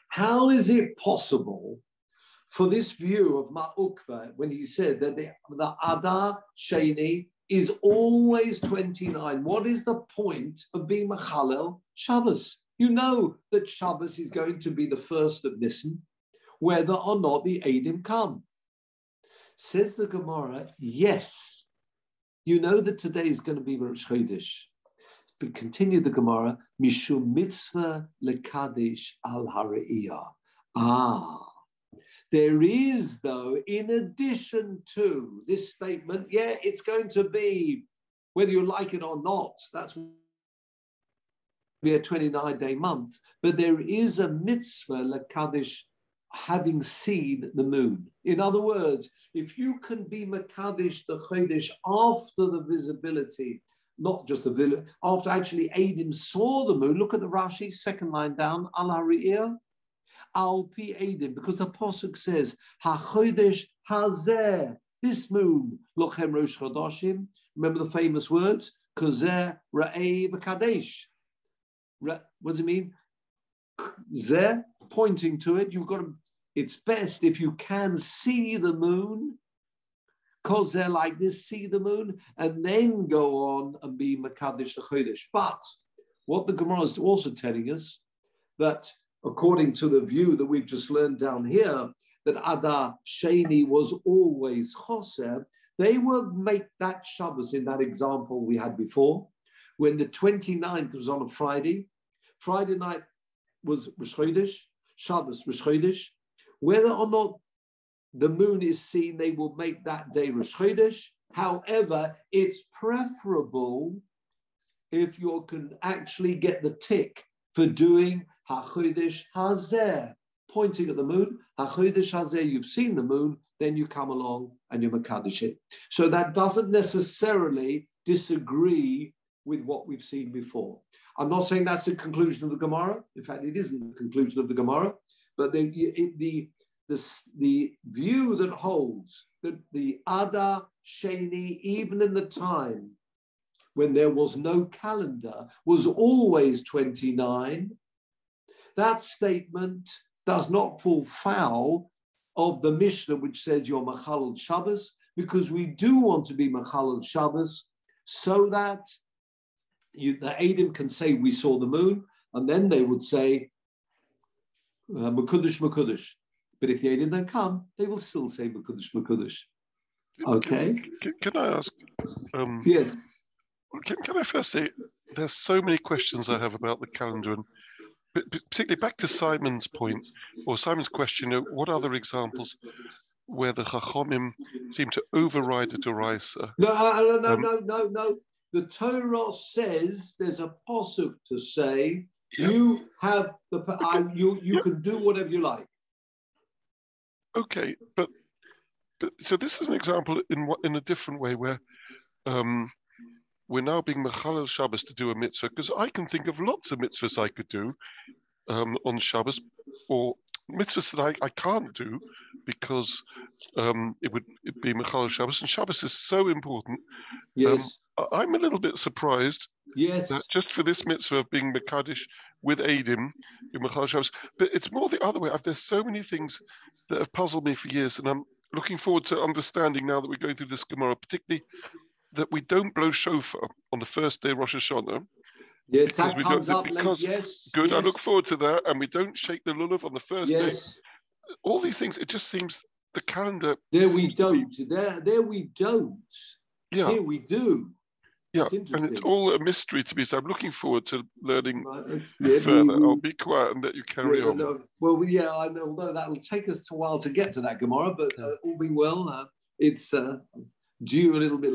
S1: How is it possible for this view of Ma'ukva when he said that the Adar Sheni is always 29? What is the point of being Mechalel Shabbos? You know that Shabbos is going to be the first of Nisan. whether or not the Eidim come. Says the Gemara, yes. You know that today is going to be Rosh Chodesh. But continue the Gemara, Mishum mitzvah lekadesh al hara'iyah. There is, though, in addition to this statement, yeah, it's going to be, whether you like it or not, that's be a 29-day month, but there is a mitzvah lekadesh, having seen the moon. In other words, if you can be mekadesh the chodesh after the visibility, not just the after actually Eidim saw the moon. Look at the Rashi, second line down, al hariyah, al pi Eidim, because the pasuk says hachodesh hazeh, this moon, lochem rosh chodashim. Remember the famous words, kozeh ra'ei v'kadesh. What does it mean? Zeh, pointing to it. You've got to. It's best if you can see the moon. Because they're like this, see the moon, and then go on and be Mekadesh the Chodesh. But what the Gemara is also telling us, that according to the view that we've just learned down here, that Adar Sheni was always Choser, they will make that Shabbos in that example we had before, when the 29th was on a Friday night was Rosh Chodesh, Shabbos Rosh Chodesh. Whether or not the moon is seen, they will make that day Rosh Chodesh. However, it's preferable if you can actually get the tick for doing HaChodesh Hazeh, pointing at the moon. HaChodesh Hazeh, you've seen the moon, then you come along and you Mekadesh it. So that doesn't necessarily disagree with what we've seen before. I'm not saying that's the conclusion of the Gemara. In fact, it isn't the conclusion of the Gemara, but the view that holds that the Adar Sheni, even in the time when there was no calendar, was always 29, that statement does not fall foul of the Mishnah, which says you're Machalel Shabbos, because we do want to be Machalel Shabbos so that the Eidim can say we saw the moon, and then they would say Mekudesh, Mekudesh. But if the Eidim don't come, they will still say Mekudesh, Mekudesh. Okay?
S8: Can I ask?
S1: Yes.
S8: Can I first say, there's so many questions I have about the calendar, and particularly back to Simon's point, or Simon's question, what other examples where the Chachomim seem to override the Doraisa?
S1: No. The Torah says there's a pasuk to say, you have you can do whatever you like.
S8: Okay, but so this is an example in a different way where we're now being Machalel Shabbos to do a mitzvah, because I can think of lots of mitzvahs I could do on Shabbos, or mitzvahs that I can't do because it would be Machalel Shabbos, and Shabbos is so important.
S1: Yes.
S8: I'm a little bit surprised that just for this mitzvah of being Mekadesh with Eidim, in Machalel Shabbos, but it's more the other way. There's so many things that have puzzled me for years, and I'm looking forward to understanding now that we're going through this Gemara, particularly that we don't blow shofar on the first day of Rosh Hashanah.
S1: Yes, that comes up later. Yes.
S8: Good,
S1: yes.
S8: I look forward to that. And we don't shake the lulav on the first day. All these things, it just seems the calendar.
S1: There we don't. There we don't.
S8: Yeah.
S1: Here we do.
S8: Yeah, and it's all a mystery to me. So I'm looking forward to learning further. I'll be quiet and let you carry on.
S1: No, well, yeah, I know, although that will take us a while to get to that Gemara, but all being well, it's due a little bit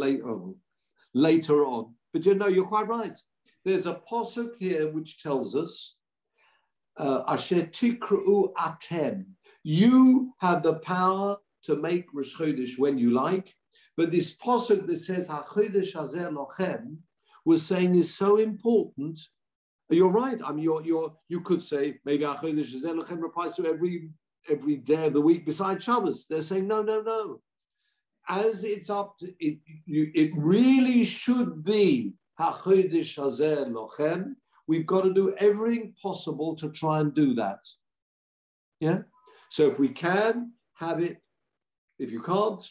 S1: later on. But you're quite right. There's a pasuk here which tells us, Asher tikra'u atem. You have the power to make Rosh Chodesh when you like. But this pasuk that says HaChodesh Hazeh Lochem was saying is so important. You're right. I mean, you could say maybe HaChodesh Hazeh Lochem applies to every day of the week besides Shabbos. They're saying no. As it's up to it, it really should be HaChodesh Hazeh Lochem. We've got to do everything possible to try and do that. Yeah. So if we can have it, if you can't.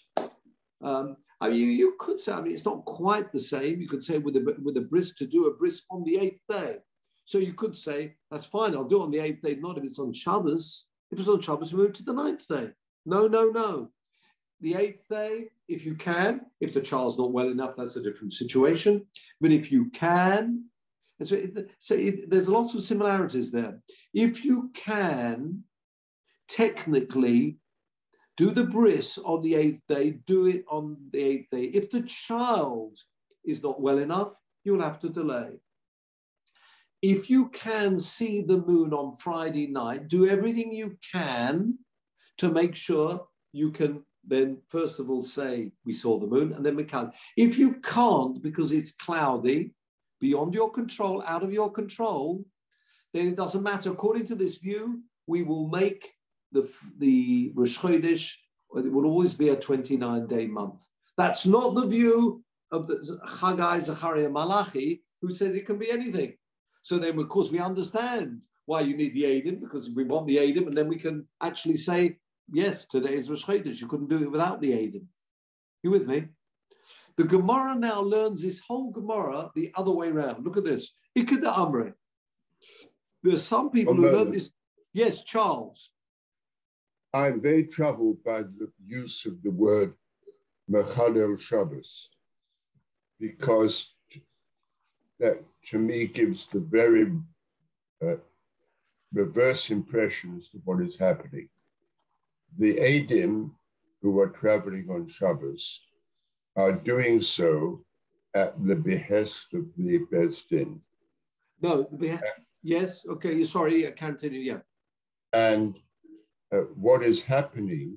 S1: You could say, it's not quite the same. You could say with a bris to do a bris on the 8th day. So you could say, that's fine, I'll do it on the 8th day, not if it's on Shabbos. If it's on Shabbos, we move to the 9th day. No, no, no. The 8th day, if you can, if the child's not well enough, that's a different situation. But if you can, there's lots of similarities there. If you can technically do the bris on the 8th day, do it on the 8th day. If the child is not well enough, you'll have to delay. If you can see the moon on Friday night, do everything you can to make sure you can then, first of all, say we saw the moon, and then we can. If you can't because it's cloudy, beyond your control, out of your control, then it doesn't matter. According to this view, we will make the Rosh Chodesh, it will always be a 29-day month. That's not the view of the Chagai, Zechariah, Malachi, who said it can be anything. So then, of course, we understand why you need the Eidim, because we want the Eidim, and then we can actually say, yes, today is Rosh Chodesh. You couldn't do it without the Eidim. You with me? The Gemara now learns this whole Gemara the other way around. Look at this. Ikeda Amre. There's some people who learn this. Yes, Charles.
S9: I'm very troubled by the use of the word Mechalel Shabbos, because that to me gives the very reverse impression as to what is happening. The Eidim who are traveling on Shabbos are doing so at the behest of the Beis Din.
S1: No, yes, okay, sorry, I can't tell you, yeah.
S9: And what is happening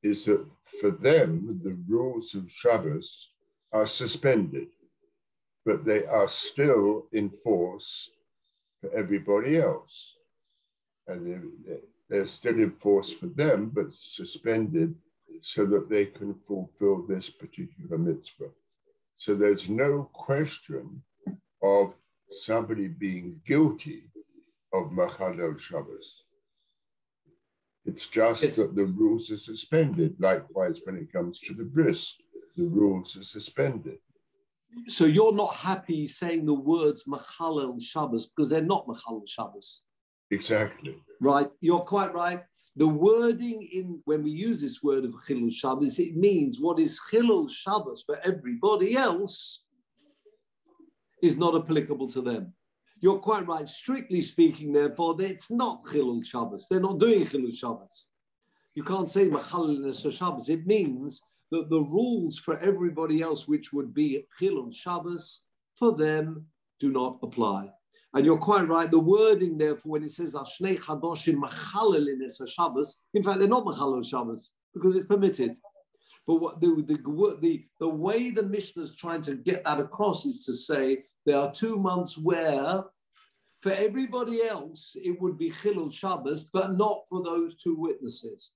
S9: is that for them, the rules of Shabbos are suspended, but they are still in force for everybody else. And they're still in force for them, but suspended so that they can fulfill this particular mitzvah. So there's no question of somebody being guilty of Mechalel Shabbos. It's just that the rules are suspended. Likewise, when it comes to the bris, the rules are suspended.
S1: So you're not happy saying the words Mechalel Shabbos because they're not Mechalel Shabbos.
S9: Exactly.
S1: Right, you're quite right. The wording when we use this word of Chilul Shabbos, it means what is Chilul Shabbos for everybody else is not applicable to them. You're quite right. Strictly speaking, therefore, it's not Chilul Shabbos. They're not doing Chilul Shabbos. You can't say Mechalel Shabbos. It means that the rules for everybody else, which would be Chilul Shabbos, for them do not apply. And you're quite right. The wording, therefore, when it says Ashnei Chadoshim Machalel in Shabbos, in fact, they're not Machalel Shabbos because it's permitted. But what the way the Mishnah is trying to get that across is to say there are 2 months where, for everybody else, it would be Chilul Shabbos, but not for those 2 witnesses.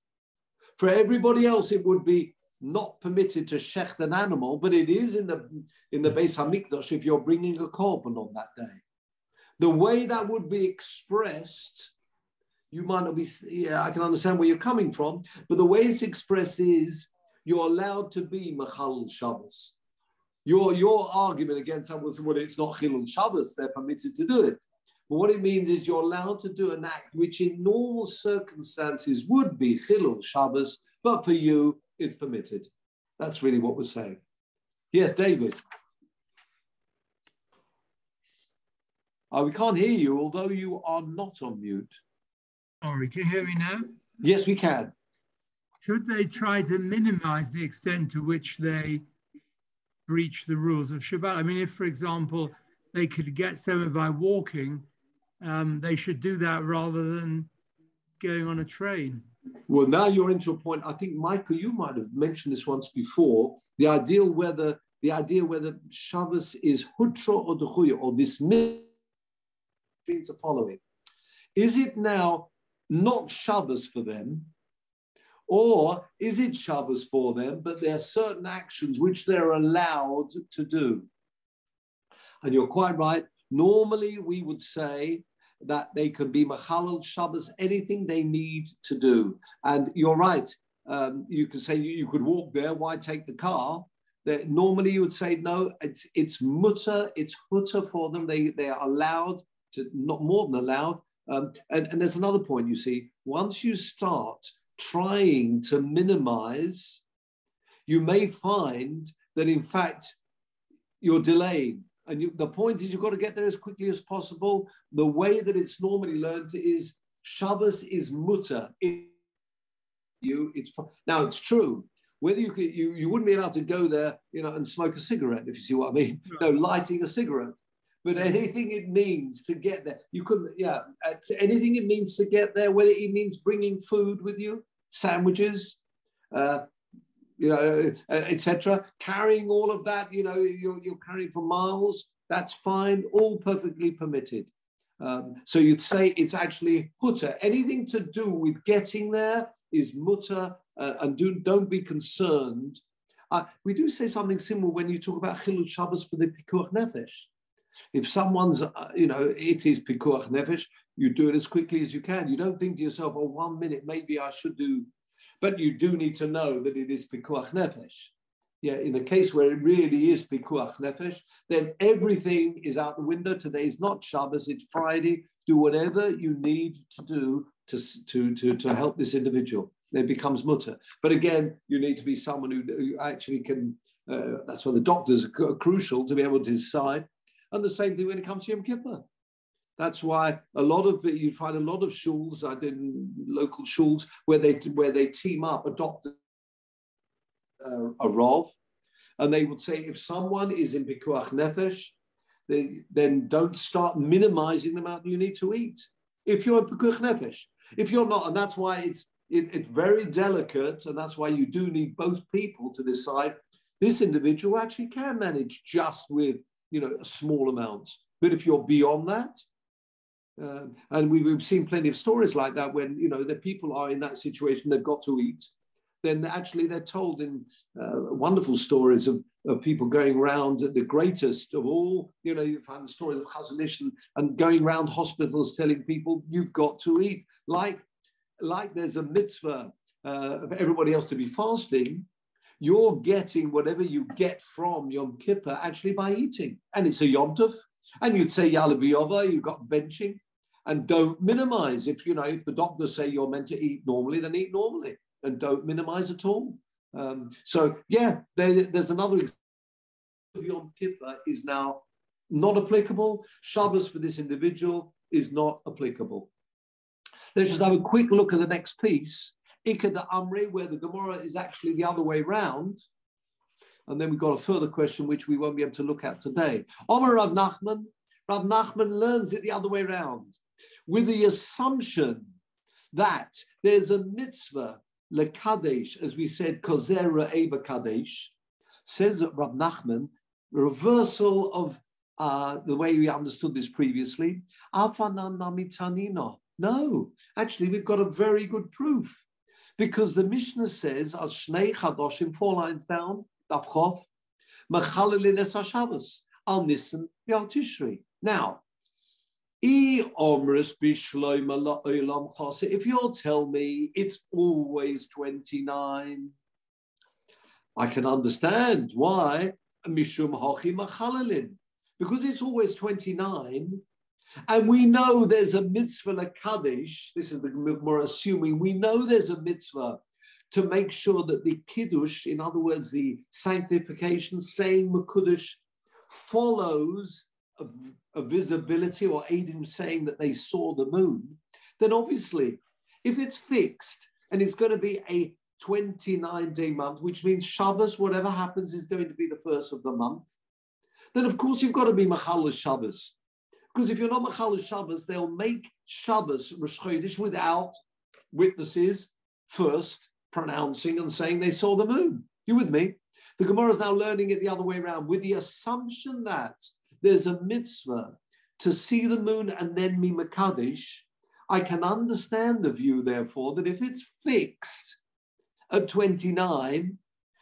S1: For everybody else, it would be not permitted to shecht an animal, but it is in the Beis Hamikdash if you're bringing a korban on that day. The way that would be expressed, you might not be, yeah, I can understand where you're coming from, but the way it's expressed is you're allowed to be Mechalel Shabbos. Your argument against that was, well, it's not Chilul Shabbos, they're permitted to do it. But what it means is you're allowed to do an act which in normal circumstances would be Chilul Shabbos, but for you, it's permitted. That's really what we're saying. Yes, David. We can't hear you, although you are not on mute.
S4: Sorry, can you hear me now?
S1: Yes, we can.
S4: Should they try to minimize the extent to which they breach the rules of Shabbat? I mean, if, for example, they could get somewhere by walking, they should do that rather than going on a train.
S1: Well, now you're into a point. I think, Michael, you might have mentioned this once before. The idea whether Shabbos is Hutra or Dechuya, or this means the following. Is it now not Shabbos for them, or is it Shabbos for them, but there are certain actions which they're allowed to do? And you're quite right. Normally, we would say that they can be Mechalel Shabbos, anything they need to do. And you're right. You could say you could walk there. Why take the car? Normally, you would say, no, it's mutter, it's hutter for them. They are allowed to, not more than allowed, And there's another point, you see, once you start trying to minimize, you may find that in fact you're delaying. And the point is you've got to get there as quickly as possible. The way that it's normally learned is Shabbos is mutter. Now it's true. Whether you wouldn't be allowed to go there, and smoke a cigarette, if you see what I mean. No, lighting a cigarette. But anything it means to get there, you couldn't. Yeah, anything it means to get there, whether it means bringing food with you, sandwiches, etc. Carrying all of that, you're carrying for miles. That's fine. All perfectly permitted. So you'd say it's actually mutter. Anything to do with getting there is mutter, and don't be concerned. We do say something similar when you talk about Chilul Shabbos for the Pikuach Nefesh. If someone's, it is Pikuach Nefesh, you do it as quickly as you can. You don't think to yourself, 1 minute, maybe I should do, but you do need to know that it is Pikuach Nefesh. Yeah, in the case where it really is Pikuach Nefesh, then everything is out the window. Today is not Shabbos, it's Friday. Do whatever you need to do to help this individual. It becomes mutter. But again, you need to be someone who actually can, that's why the doctors are crucial to be able to decide. And the same thing when it comes to Yom Kippur. That's why you find a lot of shuls, I did local shuls, where they team up a doctor, a Rav, and they would say if someone is in Pikuach Nefesh, then don't start minimizing the amount you need to eat. If you're in Pikuach Nefesh, if you're not, and that's why it's very delicate, and that's why you do need both people to decide this individual actually can manage just with small amounts. But if you're beyond that, and we've seen plenty of stories like that when the people are in that situation, they've got to eat, then actually they're told in wonderful stories of people going around, the greatest of all, you find the stories of Chazon Ish and going around hospitals telling people you've got to eat, like there's a mitzvah of everybody else to be fasting. You're getting whatever you get from Yom Kippur actually by eating. And it's a Yom Tov. And you'd say, Yalla B'Yova, you've got benching. And don't minimize. If the doctors say you're meant to eat normally, then eat normally. And don't minimize at all. There's another example of Yom Kippur is now not applicable. Shabbos for this individual is not applicable. Let's just have a quick look at the next piece. Ikad Amri, where the Gemara is actually the other way round. And then we've got a further question which we won't be able to look at today. Omer Rav Nachman. Rav Nachman learns it the other way round, with the assumption that there's a mitzvah, lekadesh, as we said, kozer re'eh kadesh, says that Rav Nachman, reversal of the way we understood this previously. Afanan namitanino. No, actually, we've got a very good proof. Because the Mishnah says, al shnei chadoshim, 4 lines down, daf chof, machalelin es haShabbos, al nisan v'al tishri. Now, if you'll tell me it's always 29, I can understand why. Mishum hachi machalelin, because it's always 29. And we know there's a mitzvah lekadesh. This is we're assuming we know there's a mitzvah to make sure that the kiddush, in other words, the sanctification, saying mekudesh, follows a visibility, or Adim saying that they saw the moon. Then obviously, if it's fixed and it's going to be a 29-day month, which means Shabbos, whatever happens, is going to be the first of the month, then of course you've got to be Machal Shabbos. Because if you're not Machal Shabbos, they'll make Shabbos Rosh Chodesh without witnesses first pronouncing and saying they saw the moon. You with me? The Gemara is now learning it the other way around, with the assumption that there's a mitzvah to see the moon and then be Mekadesh. I can understand the view, therefore, that if it's fixed at 29,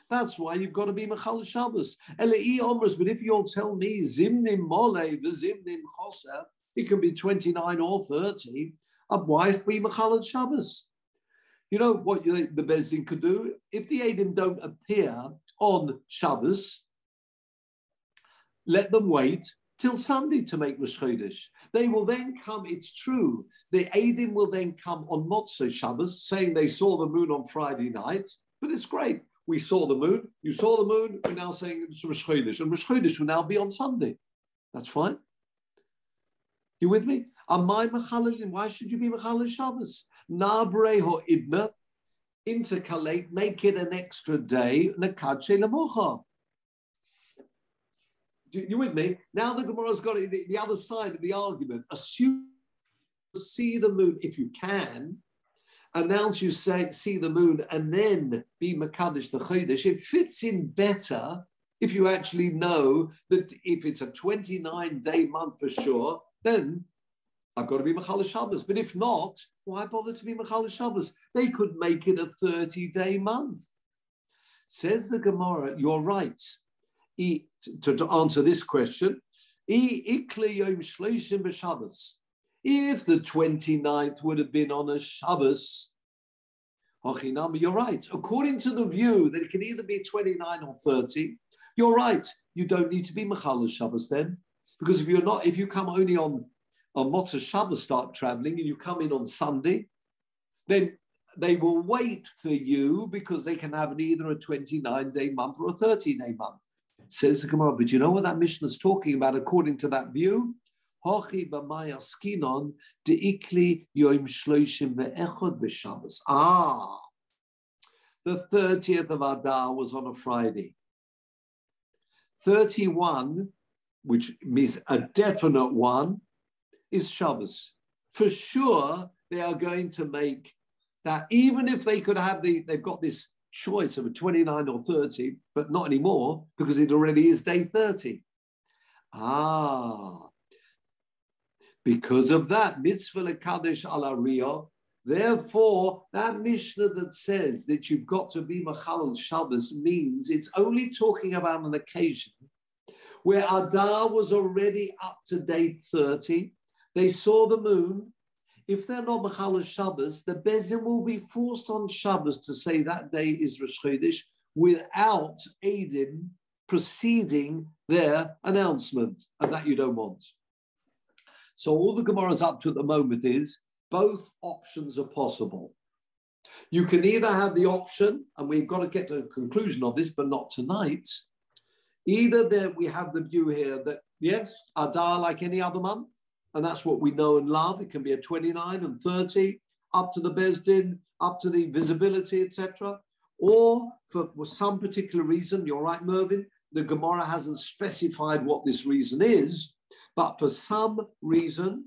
S1: that's why you've got to be Machal Shabbos. But if you'll tell me Zimnim Mole v'Zimnim Choser, it can be 29 or 30, why be Machal Shabbos? You know what the Beis Din could do? If the Eidim don't appear on Shabbos, let them wait till Sunday to make Rosh Chodesh. They will then come, it's true, the Eidim will then come on Motzei Shabbos, saying they saw the moon on Friday night, but it's great. We saw the moon, you saw the moon, we're now saying it's Rosh Chodesh, and Rosh Chodesh will now be on Sunday. That's fine. You with me? Why should you be Mechalel Shabbos? Nabrei ho idna, intercalate, make it an extra day, nekadshe lemocha. You with me? Now the Gemara's got it, the other side of the argument. Assume see the moon if you can. Announce you say see the moon and then be Mekadesh the Chodesh. It fits in better if you actually know that if it's a 29-day month for sure, then I've got to be Mechalel Shabbos. But if not, why bother to be Mechalel Shabbos? They could make it a 30-day month. Says the Gemara, you're right. To answer this question, if the 29th would have been on a Shabbos, you're right. According to the view that it can either be 29 or 30, you're right. You don't need to be Mechalel Shabbos then, because if you come only on Motzei Shabbos start traveling and you come in on Sunday, then they will wait for you because they can have either a 29-day month or a 30-day month. Says the Gemara, but you know what that Mishnah is talking about according to that view? The 30th of Adar was on a Friday. 31, which means a definite one, is Shabbos. For sure, they are going to make that, even if they could have they've got this choice of a 29 or 30, but not anymore because it already is day 30. Because of that, mitzvah lekadesh ala riyah. Therefore, that Mishnah that says that you've got to be Mechalel Shabbos means it's only talking about an occasion where Adar was already up to day 30. They saw the moon. If they're not Mechalel Shabbos, the Beis Din will be forced on Shabbos to say that day is Rosh Chodesh without Eidim preceding their announcement, and that you don't want. So all the Gemara is up to at the moment is both options are possible. You can either have the option, and we've got to get to a conclusion of this, but not tonight. Either that we have the view here that, yes, Adar like any other month, and that's what we know and love. It can be a 29 and 30, up to the Beis Din, up to the visibility, etc. Or for some particular reason, you're right, Mervyn, the Gemara hasn't specified what this reason is, but for some reason,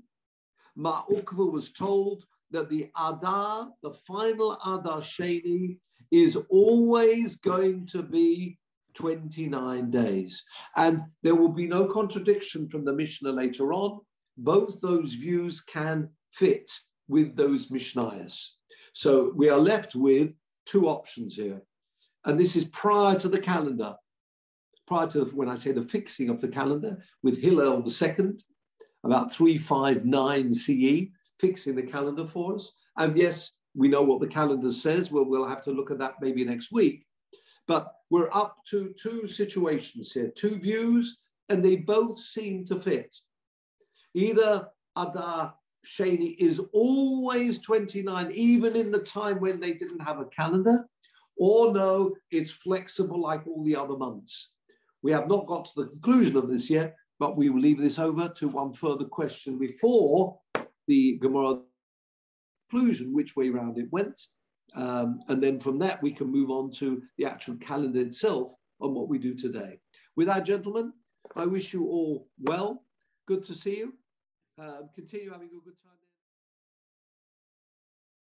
S1: Ma'ukva was told that the Adar, the final Adar Sheni, is always going to be 29 days. And there will be no contradiction from the Mishnah later on. Both those views can fit with those Mishnayos. So we are left with two options here. And this is prior to the calendar, prior to, when I say the fixing of the calendar, with Hillel II, about 359 CE, fixing the calendar for us. And yes, we know what the calendar says. We'll have to look at that maybe next week. But we're up to two situations here, two views, and they both seem to fit. Either Adar Sheni is always 29, even in the time when they didn't have a calendar, or no, it's flexible like all the other months. We have not got to the conclusion of this yet, but we will leave this over to one further question before the Gemara conclusion, which way round it went. And then from that, we can move on to the actual calendar itself on what we do today. With that, gentlemen, I wish you all well. Good to see you. Continue having a good time.